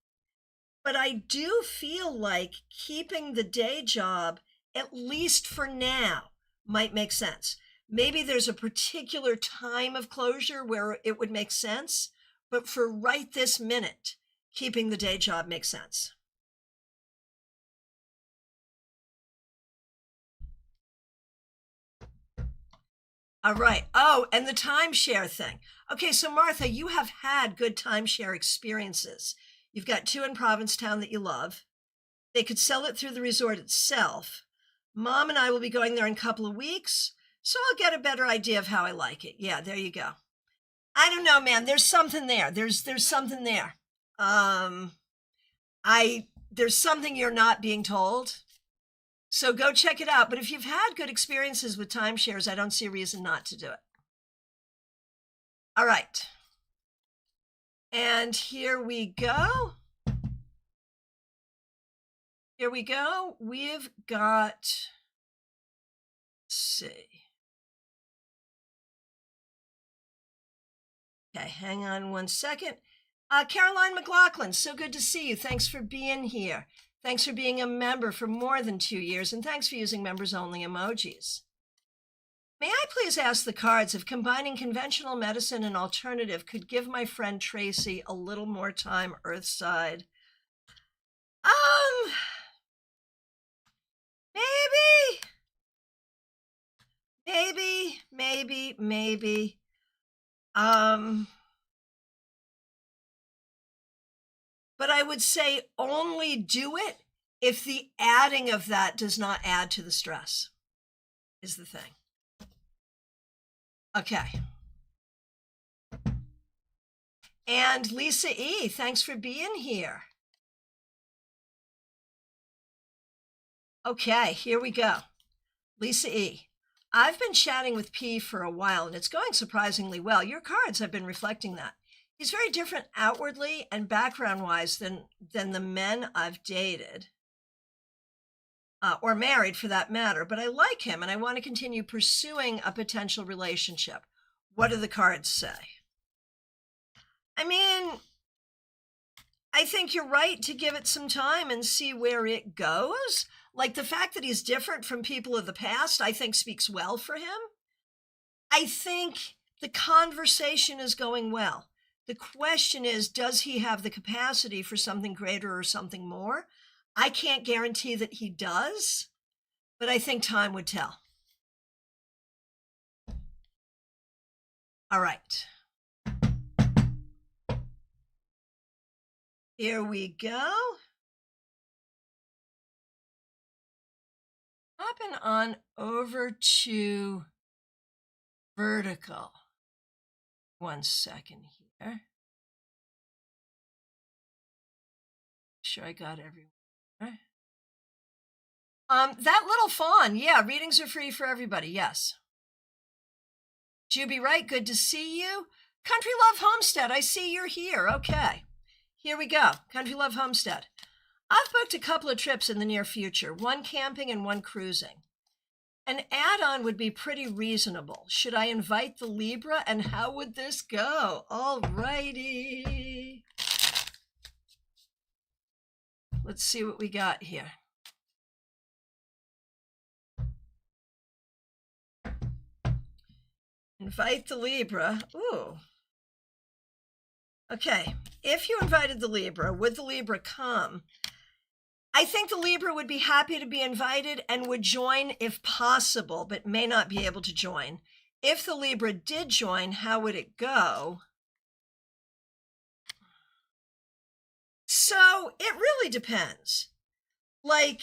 but I do feel like keeping the day job, at least for now, might make sense. Maybe there's a particular time of closure where it would make sense, but for right this minute, keeping the day job makes sense. All right. Oh, and the timeshare thing. Okay, so Martha, you have had good timeshare experiences. You've got 2 in Provincetown that you love. They could sell it through the resort itself. Mom and I will be going there in a couple of weeks, so I'll get a better idea of how I like it. Yeah, there you go. I don't know, man. There's something there. There's something there. There's something you're not being told. So go check it out. But if you've had good experiences with timeshares, I don't see a reason not to do it. All right. And here we go. We've got, let's see. Okay, hang on 1 second. Caroline McLaughlin, so good to see you. Thanks for being here. Thanks for being a member for more than 2 years, and thanks for using members-only emojis. May I please ask the cards if combining conventional medicine and alternative could give my friend Tracy a little more time Earthside? Maybe. But I would say only do it if the adding of that does not add to the stress, is the thing. Okay. And Lisa E., thanks for being here. Okay, here we go. Lisa E., I've been chatting with P for a while, and it's going surprisingly well. Your cards have been reflecting that. He's very different outwardly and background-wise than the men I've dated, or married for that matter, but I like him and I want to continue pursuing a potential relationship. What do the cards say? I mean, I think you're right to give it some time and see where it goes. Like the fact that he's different from people of the past, I think speaks well for him. I think the conversation is going well. The question is, does he have the capacity for something greater or something more? I can't guarantee that he does, but I think time would tell. All right. Here we go. Hopping on over to vertical. 1 second here. Make sure I got everyone. That little fawn. Yeah, readings are free for everybody. Yes. Juby Wright, good to see you. Country Love Homestead, I see you're here. Okay. Here we go. Country Love Homestead. I've booked a couple of trips in the near future, one camping and one cruising. An add-on would be pretty reasonable. Should I invite the Libra, and how would this go? All righty. Let's see what we got here. Invite the Libra. Ooh. Okay. If you invited the Libra, would the Libra come? I think the Libra would be happy to be invited and would join if possible, but may not be able to join. If the Libra did join, how would it go? So it really depends. Like,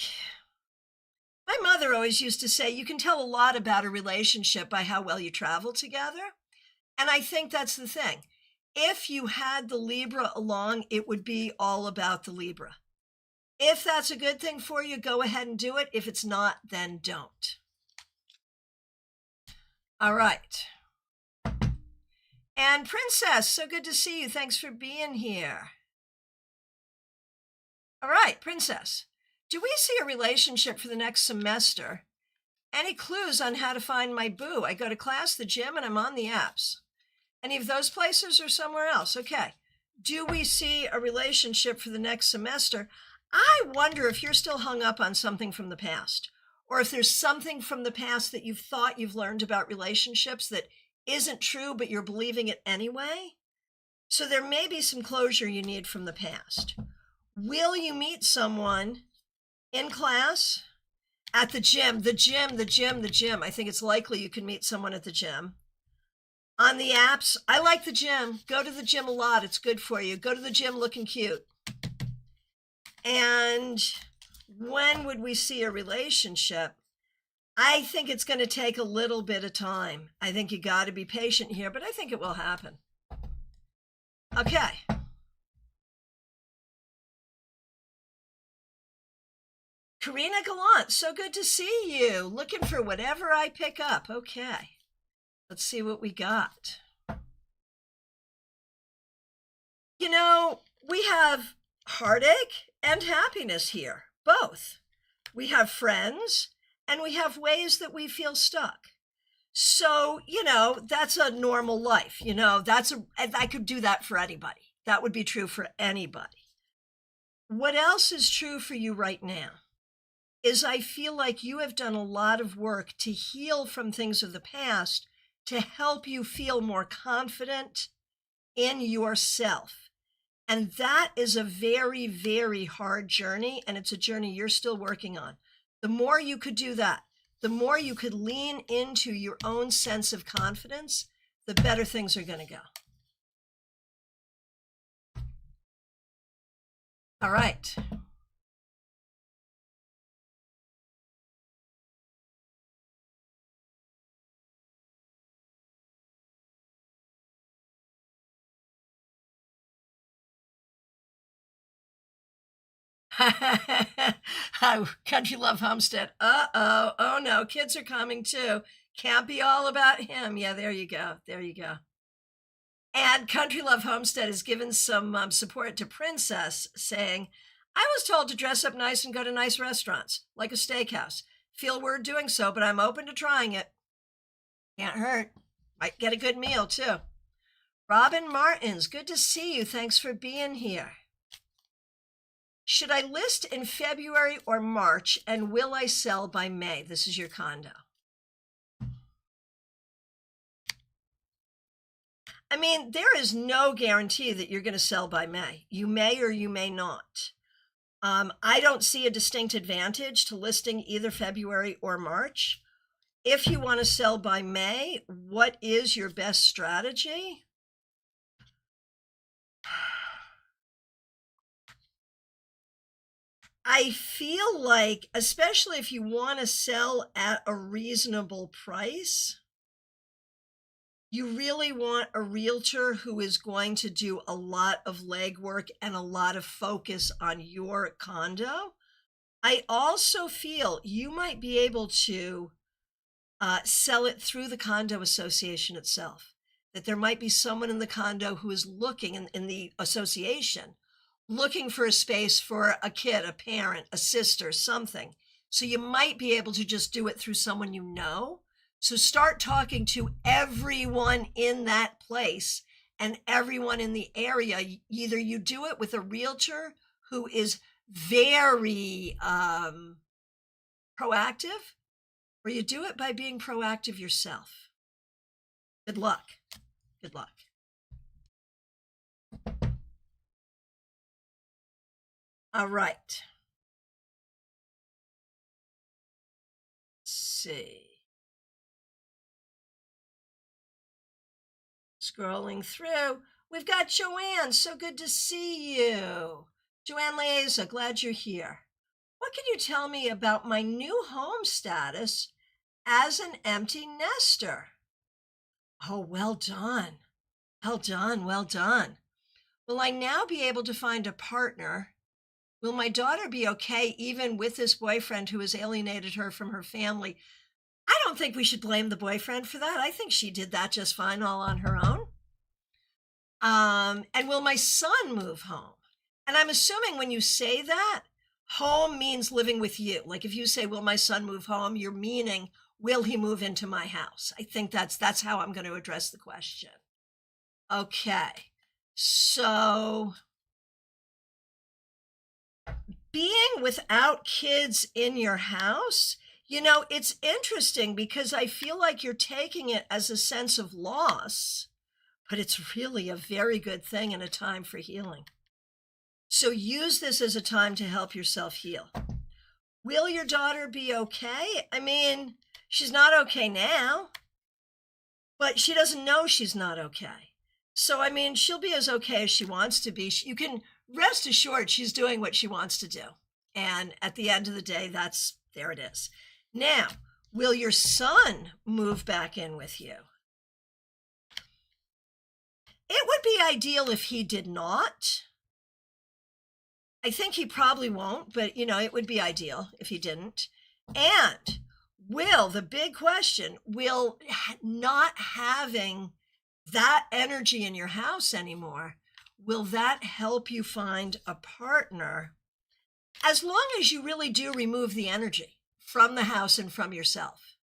my mother always used to say, you can tell a lot about a relationship by how well you travel together. And I think that's the thing. If you had the Libra along, it would be all about the Libra. If that's a good thing for you, go ahead and do it. If it's not, then don't. All right. And Princess, so good to see you. Thanks for being here. All right, Princess. Do we see a relationship for the next semester? Any clues on how to find my boo? I go to class, the gym, and I'm on the apps. Any of those places or somewhere else? Okay. Do we see a relationship for the next semester? I wonder if you're still hung up on something from the past, or if there's something from the past that you've thought you've learned about relationships that isn't true, but you're believing it anyway. So there may be some closure you need from the past. Will you meet someone in class, at the gym? The gym. I think it's likely you can meet someone at the gym. On the apps, I like the gym. Go to the gym a lot. It's good for you. Go to the gym looking cute. And when would we see a relationship? I think it's going to take a little bit of time. I think you got to be patient here, but I think it will happen. Okay. Karina Gallant, so good to see you. Looking for whatever I pick up. Okay. Let's see what we got. You know, we have heartache and happiness here, both. We have friends and we have ways that we feel stuck. So, you know, that's a normal life. You know, I could do that for anybody. That would be true for anybody. What else is true for you right now is I feel like you have done a lot of work to heal from things of the past to help you feel more confident in yourself. And that is a very, very hard journey, and it's a journey you're still working on. The more you could do that, the more you could lean into your own sense of confidence, the better things are going to go. All right. Country Love Homestead. Oh no, kids are coming too. Can't be all about him. Yeah, there you go. And Country Love Homestead has given some support to Princess, saying, I was told to dress up nice and go to nice restaurants, like a steakhouse. Feel weird doing so, but I'm open to trying it. Can't hurt. Might get a good meal, too. Robin Martins, good to see you. Thanks for being here. Should I list in February or March, and will I sell by May? This is your condo. I mean, there is no guarantee that you're going to sell by May. You may or you may not. I don't see a distinct advantage to listing either February or March. If you want to sell by May, what is your best strategy? I feel like, especially if you want to sell at a reasonable price, you really want a realtor who is going to do a lot of legwork and a lot of focus on your condo. I also feel you might be able to sell it through the condo association itself, that there might be someone in the condo who is looking in the association, looking for a space for a kid, a parent, a sister, something. So you might be able to just do it through someone you know. So start talking to everyone in that place and everyone in the area. Either you do it with a realtor who is very proactive, or you do it by being proactive yourself. Good luck. Good luck. All right. Let's see. Scrolling through, we've got Joanne. So good to see you. Joanne Leeza, glad you're here. What can you tell me about my new home status as an empty nester? Oh, well done. Well done. Well done. Will I now be able to find a partner? Will my daughter be okay even with this boyfriend who has alienated her from her family? I don't think we should blame the boyfriend for that. I think she did that just fine all on her own. And will my son move home? And I'm assuming when you say that, home means living with you. Like if you say, will my son move home? You're meaning, will he move into my house? I think that's how I'm going to address the question. Okay. So being without kids in your house, it's interesting because I feel like you're taking it as a sense of loss, but it's really a very good thing and a time for healing. So use this as a time to help yourself heal. Will your daughter be okay? I mean, she's not okay now, but she doesn't know she's not okay. So, I mean, she'll be as okay as she wants to be. You can rest assured she's doing what she wants to do. And at the end of the day, there it is. Now, will your son move back in with you? It would be ideal if he did not. I think he probably won't, but it would be ideal if he didn't. And the big question, will not having that energy in your house anymore, will that help you find a partner? As long as you really do remove the energy from the house and from yourself.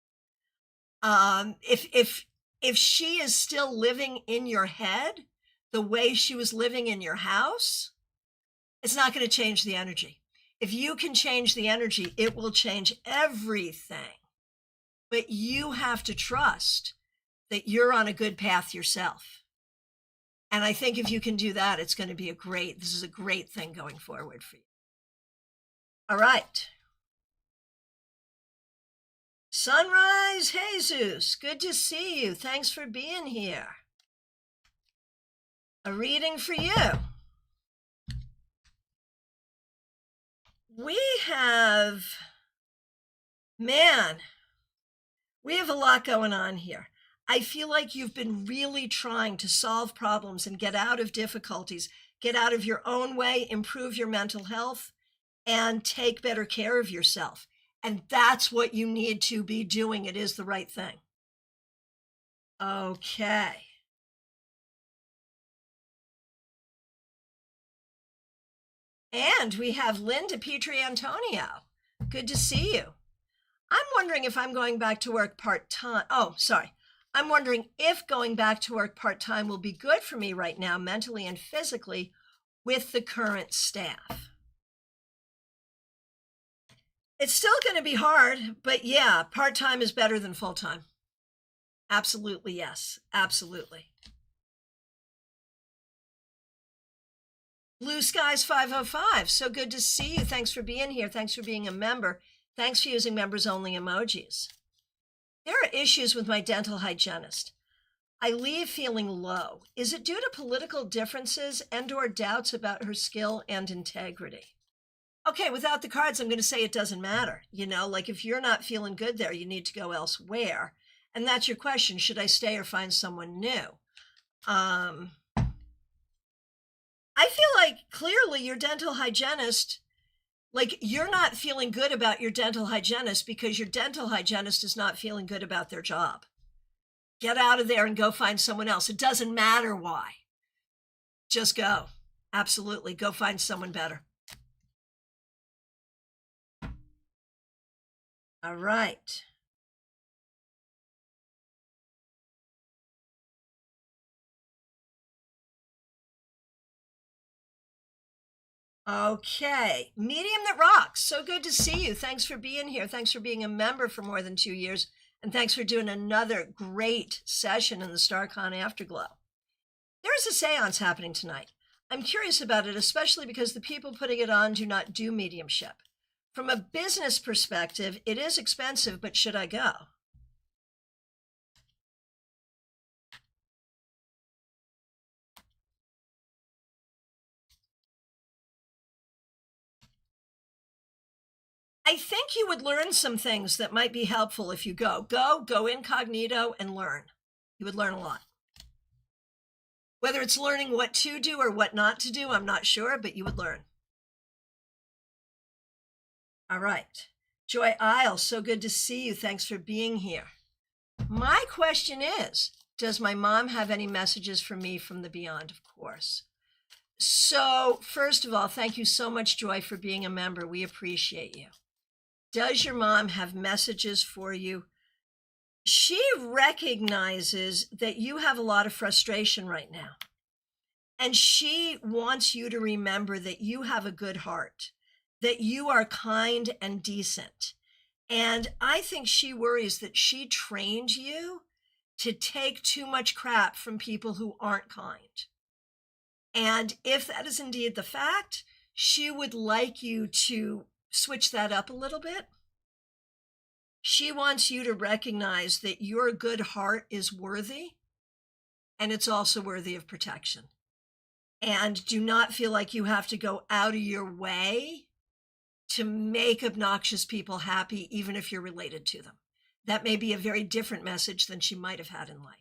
If she is still living in your head the way she was living in your house, it's not going to change the energy. If you can change the energy, it will change everything. But you have to trust that you're on a good path yourself. And I think if you can do that, it's going to be this is a great thing going forward for you. All right. Sunrise Jesus, good to see you. Thanks for being here. A reading for you. We have a lot going on here. I feel like you've been really trying to solve problems and get out of difficulties, get out of your own way, improve your mental health, and take better care of yourself. And that's what you need to be doing. It is the right thing. Okay. And we have Linda Petrie Antonio. Good to see you. I'm wondering if I'm going back to work part-time. Oh, sorry. I'm wondering if going back to work part-time will be good for me right now, mentally and physically, with the current staff. It's still going to be hard, but yeah, part-time is better than full-time. Absolutely, yes. Absolutely. Blue Skies 505. So good to see you. Thanks for being here. Thanks for being a member. Thanks for using members only emojis. There are issues with my dental hygienist. I leave feeling low. Is it due to political differences and/or doubts about her skill and integrity? Okay, without the cards, I'm going to say it doesn't matter. You know, like if you're not feeling good there, you need to go elsewhere. And that's your question. Should I stay or find someone new? I feel like clearly your dental hygienist, like you're not feeling good about your dental hygienist because your dental hygienist is not feeling good about their job. Get out of there and go find someone else. It doesn't matter why. Just go. Absolutely. Go find someone better. All right. Okay. Medium that rocks. So good to see you. Thanks for being here. Thanks for being a member for more than 2 years. And thanks for doing another great session in the StaarCon AfterGlow. There is a seance happening tonight. I'm curious about it, especially because the people putting it on do not do mediumship. From a business perspective, it is expensive, but should I go? I think you would learn some things that might be helpful if you go. Go incognito and learn. You would learn a lot. Whether it's learning what to do or what not to do, I'm not sure, but you would learn. All right. Joy Isle, so good to see you. Thanks for being here. My question is, does my mom have any messages for me from the beyond? Of course. So first of all, thank you so much, Joy, for being a member. We appreciate you. Does your mom have messages for you? She recognizes that you have a lot of frustration right now. And she wants you to remember that you have a good heart, that you are kind and decent. And I think she worries that she trained you to take too much crap from people who aren't kind. And if that is indeed the fact, she would like you to switch that up a little bit. She wants you to recognize that your good heart is worthy, and it's also worthy of protection. And do not feel like you have to go out of your way to make obnoxious people happy, even if you're related to them. That may be a very different message than she might have had in life.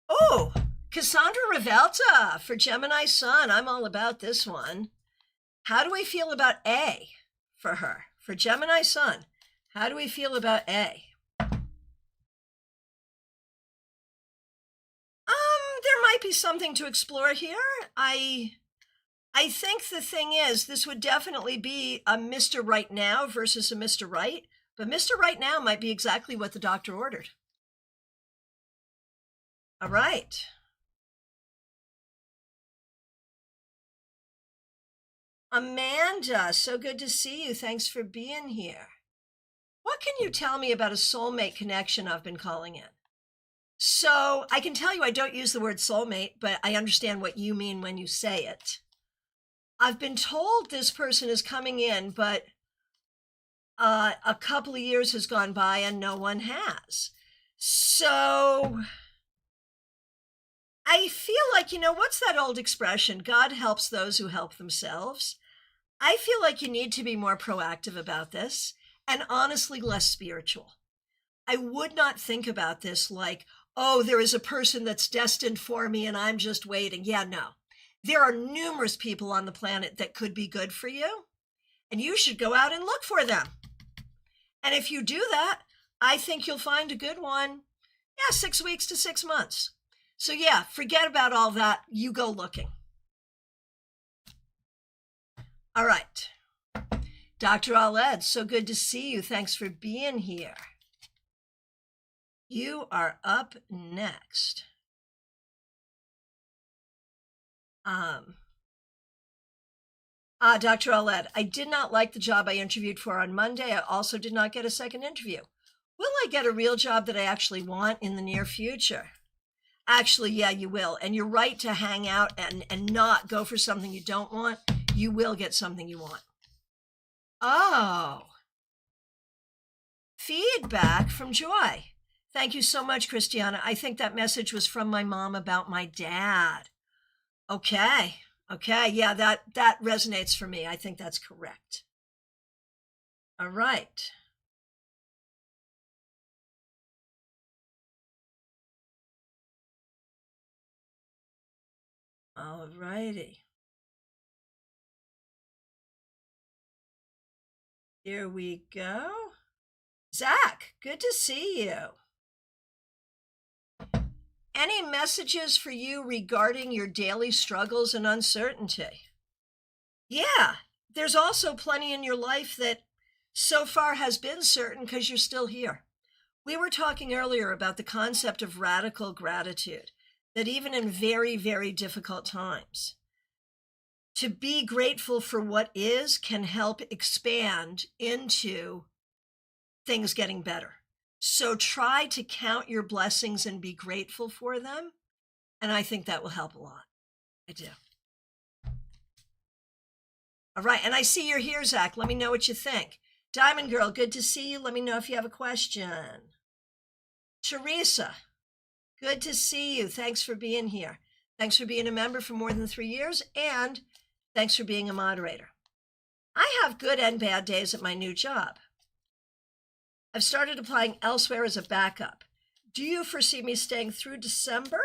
Oh, Cassandra Revelta for Gemini Sun. I'm all about this one. How do we feel about A for her? For Gemini Sun, how do we feel about A? There might be something to explore here. I think the thing is, this would definitely be a Mr. Right Now versus a Mr. Right, but Mr. Right Now might be exactly what the doctor ordered. All right. Amanda, so good to see you. Thanks for being here. What can you tell me about a soulmate connection I've been calling in? So I can tell you I don't use the word soulmate, but I understand what you mean when you say it. I've been told this person is coming in, but a couple of years has gone by and no one has. So I feel like, what's that old expression? God helps those who help themselves. I feel like you need to be more proactive about this and honestly less spiritual. I would not think about this like, oh, there is a person that's destined for me and I'm just waiting. Yeah, no. There are numerous people on the planet that could be good for you, and you should go out and look for them. And if you do that, I think you'll find a good one. Yeah, 6 weeks to 6 months. So yeah, forget about all that. You go looking. All right. Dr. Aled, so good to see you. Thanks for being here. You are up next. Dr. Aled, I did not like the job I interviewed for on Monday. I also did not get a second interview. Will I get a real job that I actually want in the near future? Actually, yeah, you will. And you're right to hang out and not go for something you don't want. You will get something you want. Oh, feedback from Joy. Thank you so much, Christiana. I think that message was from my mom about my dad. Okay. Yeah, that resonates for me. I think that's correct. All right. All righty. Here we go. Zach, good to see you. Any messages for you regarding your daily struggles and uncertainty? Yeah, there's also plenty in your life that so far has been certain because you're still here. We were talking earlier about the concept of radical gratitude, that even in very, very difficult times, to be grateful for what is can help expand into things getting better. So try to count your blessings and be grateful for them. And I think that will help a lot. I do. All right. And I see you're here, Zach. Let me know what you think. Diamond Girl, good to see you. Let me know if you have a question. Teresa, good to see you. Thanks for being here. Thanks for being a member for more than 3 years. And thanks for being a moderator. I have good and bad days at my new job. I've started applying elsewhere as a backup. Do you foresee me staying through December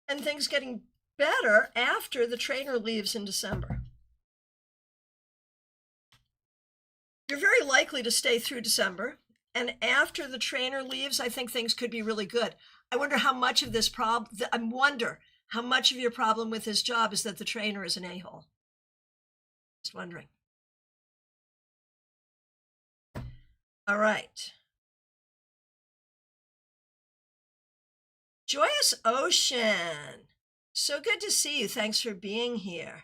and things getting better after the trainer leaves in December? You're very likely to stay through December. And after the trainer leaves, I think things could be really good. I wonder how much of this how much of your problem with this job is that the trainer is an a-hole. Just wondering. All right. Joyous Ocean. So good to see you. Thanks for being here.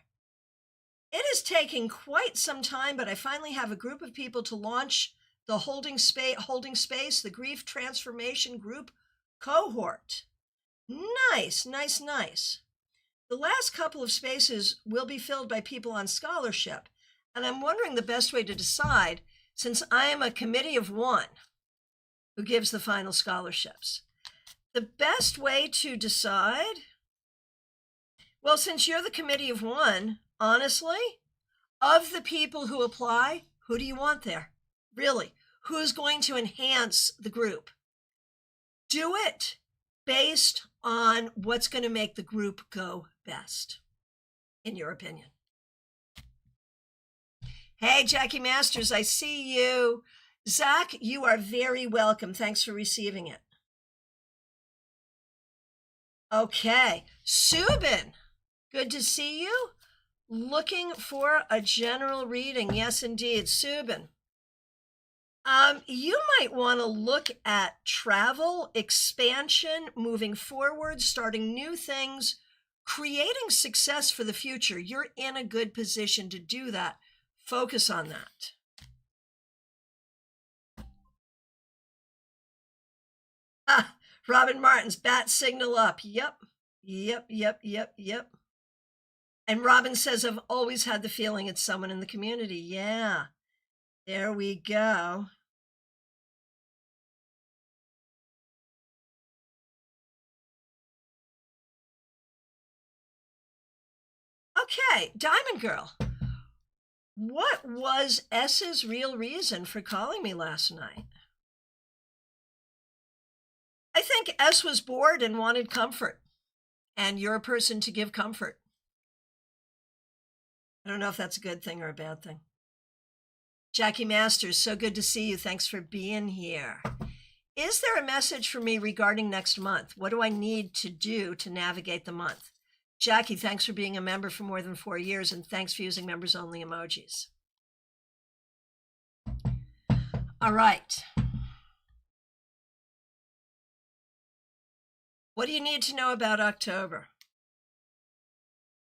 It is taking quite some time, but I finally have a group of people to launch the Holding Space, the Grief Transformation Group cohort. Nice. The last couple of spaces will be filled by people on scholarship, and I'm wondering the best way to decide, since I am a committee of one who gives the final scholarships. The best way to decide, well, since you're the committee of one, honestly, of the people who apply, who do you want there? Really, who's going to enhance the group? Do it based on what's going to make the group go best, in your opinion. Hey, Jackie Masters, I see you. Zach, you are very welcome. Thanks for receiving it. Okay, Subin, good to see you. Looking for a general reading. Yes, indeed, Subin. You might want to look at travel, expansion, moving forward, starting new things, creating success for the future. You're in a good position to do that. Focus on that. Robin Martin's bat signal up. Yep. And Robin says, I've always had the feeling it's someone in the community. Yeah. There we go. Okay, Diamond Girl. What was S's real reason for calling me last night? I think S was bored and wanted comfort, and you're a person to give comfort. I don't know if that's a good thing or a bad thing. Jackie Masters, so good to see you. Thanks for being here. Is there a message for me regarding next month? What do I need to do to navigate the month? Jackie, thanks for being a member for more than 4 years, and thanks for using members only emojis. All right. What do you need to know about October?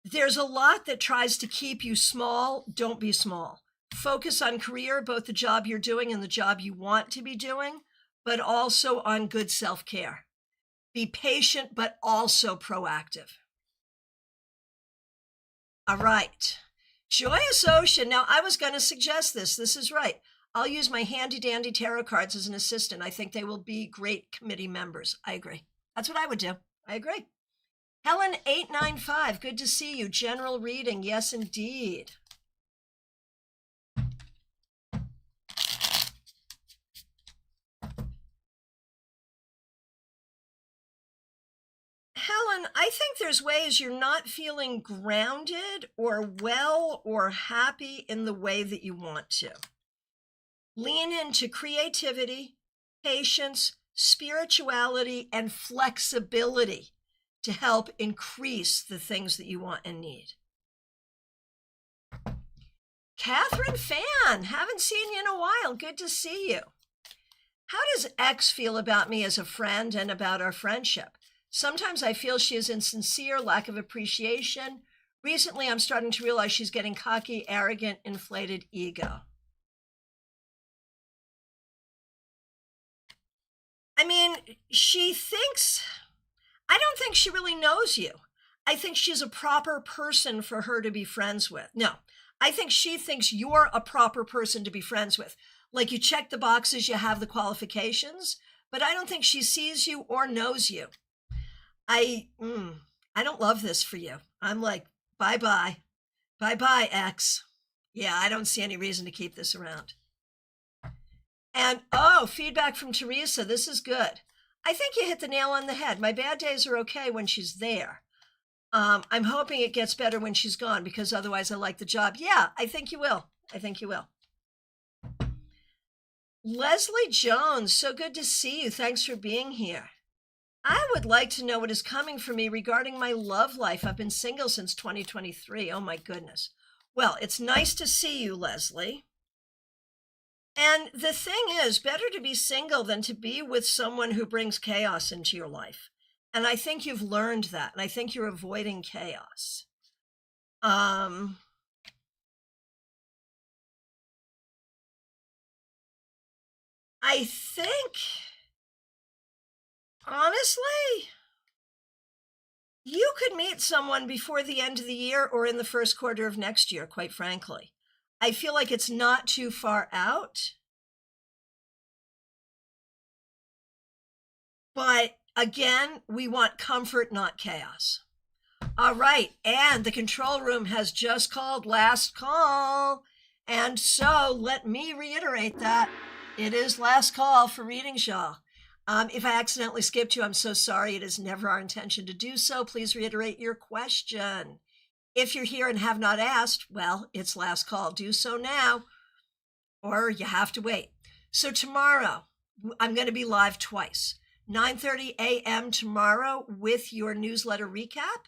There's a lot that tries to keep you small. Don't be small. Focus on career, both the job you're doing and the job you want to be doing, but also on good self-care. Be patient, but also proactive. All right. Joyous Ocean. Now, I was going to suggest this. This is right. I'll use my handy dandy tarot cards as an assistant. I think they will be great committee members. I agree. That's what I would do. I agree. Helen 895, good to see you. General reading, yes, indeed. Helen, I think there's ways you're not feeling grounded or well or happy in the way that you want to. Lean into creativity, patience, spirituality, and flexibility to help increase the things that you want and need. Catherine Fan, haven't seen you in a while. Good to see you. How does X feel about me as a friend and about our friendship? Sometimes I feel she is insincere, lack of appreciation. Recently, I'm starting to realize she's getting cocky, arrogant, inflated ego. I mean, I don't think she really knows you. I think she's a proper person for her to be friends with. No, I think she thinks you're a proper person to be friends with. Like you check the boxes, you have the qualifications, but I don't think she sees you or knows you. I don't love this for you. I'm like, bye-bye. Bye-bye, X. Yeah, I don't see any reason to keep this around. And, feedback from Teresa. This is good. I think you hit the nail on the head. My bad days are okay when she's there. I'm hoping it gets better when she's gone because otherwise I like the job. Yeah, I think you will. I think you will. Leslie Jones, so good to see you. Thanks for being here. I would like to know what is coming for me regarding my love life. I've been single since 2023. Oh my goodness. Well, it's nice to see you, Leslie. And the thing is, better to be single than to be with someone who brings chaos into your life. And I think you've learned that. And I think you're avoiding chaos. I think, honestly, you could meet someone before the end of the year or in the first quarter of next year, quite frankly. I feel like it's not too far out. But again, we want comfort, not chaos. All right. And the control room has just called last call. And so let me reiterate that it is last call for readings, y'all. If I accidentally skipped you, I'm so sorry. It is never our intention to do so. Please reiterate your question. If you're here and have not asked, well, it's last call. Do so now, or you have to wait. So tomorrow, I'm going to be live twice. 9:30 a.m. tomorrow with your newsletter recap.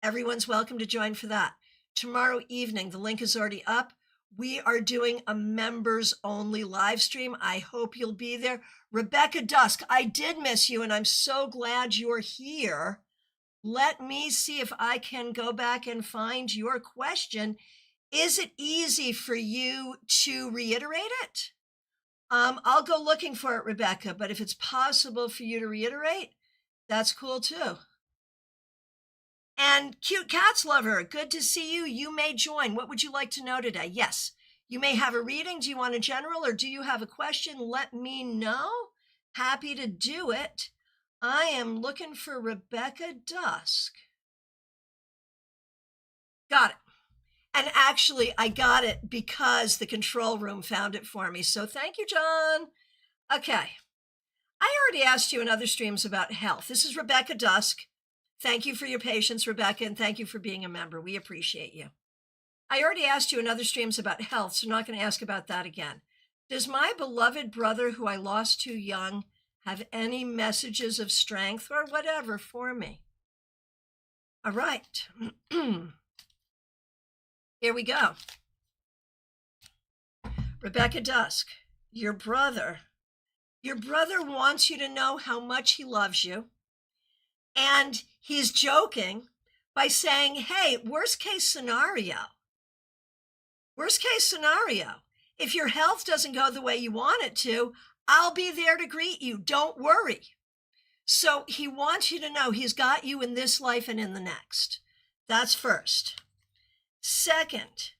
Everyone's welcome to join for that. Tomorrow evening, the link is already up. We are doing a members only live stream. I hope you'll be there. Rebecca Dusk, I did miss you and I'm so glad you're here. Let me see if I can go back and find your question. Is it easy for you to reiterate it? I'll go looking for it, Rebecca, but if it's possible for you to reiterate, that's cool too. And Cute Cats Lover, good to see you. You may join. What would you like to know today? Yes, you may have a reading. Do you want a general or do you have a question? Let me know. Happy to do it. I am looking for Rebecca Dusk. Got it. And actually, I got it because the control room found it for me. So thank you, John. Okay. I already asked you in other streams about health. This is Rebecca Dusk. Thank you for your patience, Rebecca, and thank you for being a member. We appreciate you. I already asked you in other streams about health, so I'm not going to ask about that again. Does my beloved brother, who I lost too young, have any messages of strength or whatever for me? All right. Here we go. Rebecca Dusk, your brother wants you to know how much he loves you. And he's joking by saying, hey, worst case scenario, if your health doesn't go the way you want it to, I'll be there to greet you. Don't worry. So he wants you to know he's got you in this life and in the next. That's first. Second,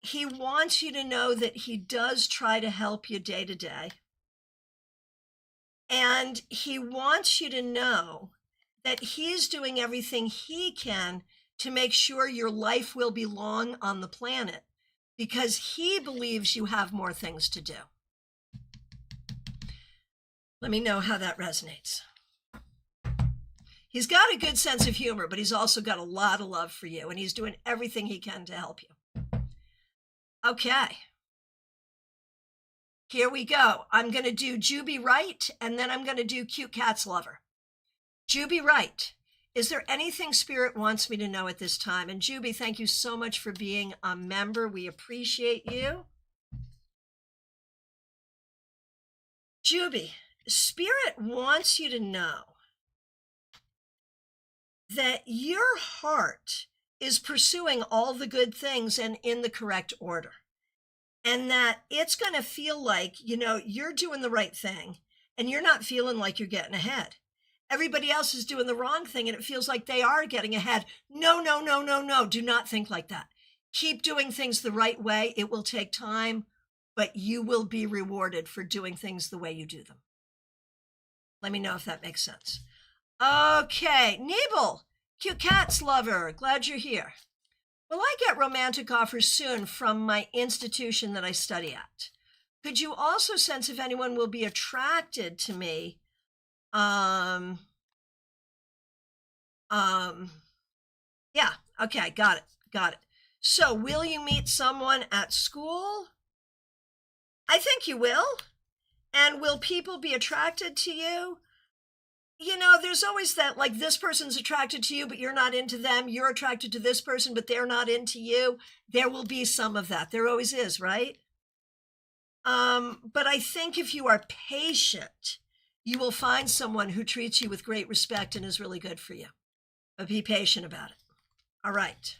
he wants you to know that he does try to help you day to day. And he wants you to know that he's doing everything he can to make sure your life will be long on the planet because he believes you have more things to do. Let me know how that resonates. He's got a good sense of humor, but he's also got a lot of love for you, and he's doing everything he can to help you. Okay. Here we go. I'm going to do Juby Wright, and then I'm going to do Cute Cats Lover. Juby Wright, is there anything Spirit wants me to know at this time? And Juby, thank you so much for being a member. We appreciate you. Juby, Spirit wants you to know that your heart is pursuing all the good things and in the correct order. And that it's going to feel like, you're doing the right thing and you're not feeling like you're getting ahead. Everybody else is doing the wrong thing and it feels like they are getting ahead. No. Do not think like that. Keep doing things the right way. It will take time, but you will be rewarded for doing things the way you do them. Let me know if that makes sense. Okay, Nebel, Cute Cats Lover, glad you're here. Will I get romantic offers soon from my institution that I study at? Could you also sense if anyone will be attracted to me? Yeah, okay, got it. So will you meet someone at school? I think you will. And will people be attracted to you? There's always that, like, this person's attracted to you, but you're not into them. You're attracted to this person, but they're not into you. There will be some of that. There always is, right? But I think if you are patient, you will find someone who treats you with great respect and is really good for you. But be patient about it. All right.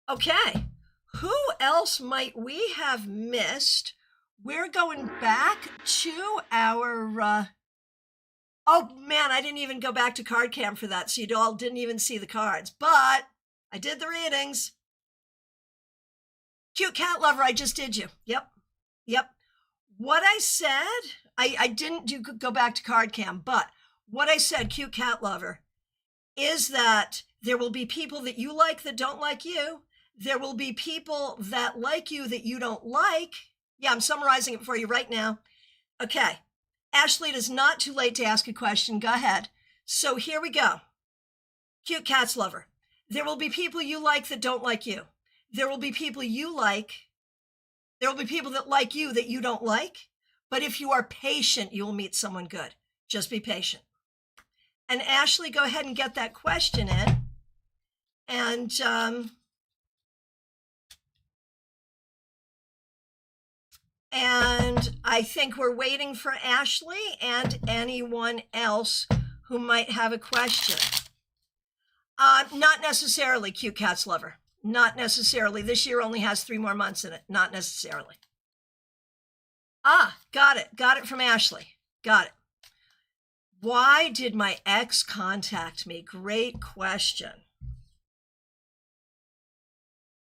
Okay. Who else might we have missed? We're going back to our... Oh, man, I didn't even go back to Card Cam for that, so you all didn't even see the cards. But I did the readings. Cute Cat Lover, I just did you. Yep. What I said, I didn't go back to Card Cam, but what I said, Cute Cat Lover, is that there will be people that you like that don't like you. There will be people that like you that you don't like. Yeah, I'm summarizing it for you right now. Okay. Ashley, it is not too late to ask a question. Go ahead. So here we go. Cute Cats Lover. There will be people you like that don't like you. There will be people you like. There will be people that like you that you don't like. But if you are patient, you will meet someone good. Just be patient. And Ashley, go ahead and get that question in. And I think we're waiting for Ashley and anyone else who might have a question. Not necessarily, Cute Cats Lover. Not necessarily. This year only has 3 more months in it. Not necessarily. Got it. Got it from Ashley. Got it. Why did my ex contact me? Great question.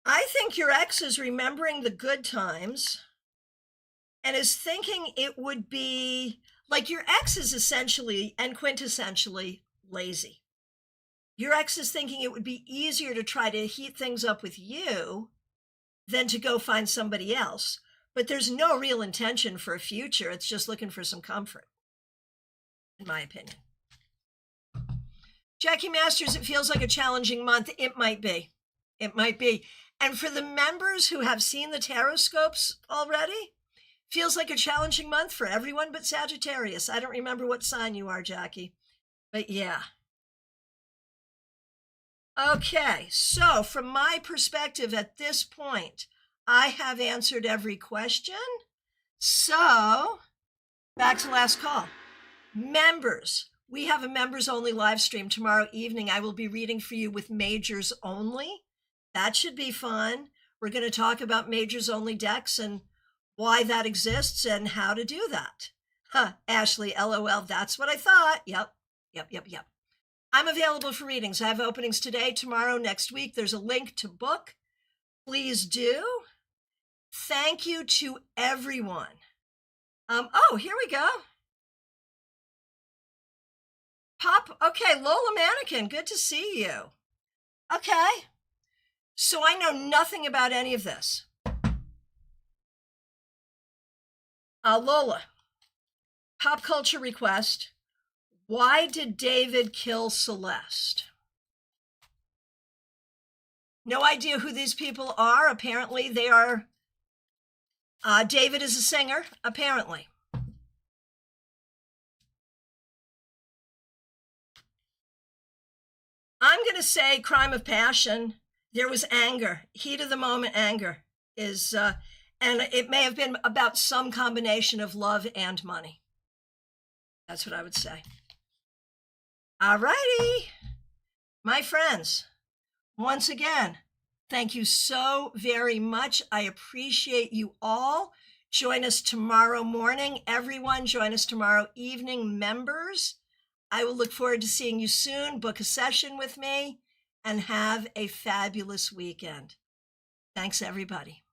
I think your ex is remembering the good times and is thinking it would be like your ex is essentially and quintessentially lazy. Your ex is thinking it would be easier to try to heat things up with you than to go find somebody else. But there's no real intention for a future. It's just looking for some comfort, in my opinion. Jackie Masters, it feels like a challenging month. It might be. It might be. And for the members who have seen the tarot scopes already, Feels like a challenging month for everyone but Sagittarius. I don't remember what sign you are, Jackie, but yeah. Okay, so from my perspective at this point, I have answered every question. So back to last call. Members, we have a members only live stream tomorrow evening. I will be reading for you with majors only. That should be fun. We're going to talk about majors only decks and why that exists and how to do that. Ashley, LOL, that's what I thought. Yep. I'm available for readings. I have openings today, tomorrow, next week. There's a link to book. Please do. Thank you to everyone. Here we go. Pop, okay, Lola Mannequin, good to see you. Okay, so I know nothing about any of this. Lola, pop culture request. Why did David kill Celeste? No idea who these people are. Apparently they are, David is a singer, apparently. I'm going to say crime of passion. There was anger, heat of the moment anger is, and it may have been about some combination of love and money. That's what I would say. All righty, my friends, once again, thank you so very much. I appreciate you all. Join us tomorrow morning. Everyone, join us tomorrow evening, members. I will look forward to seeing you soon. Book a session with me and have a fabulous weekend. Thanks, everybody.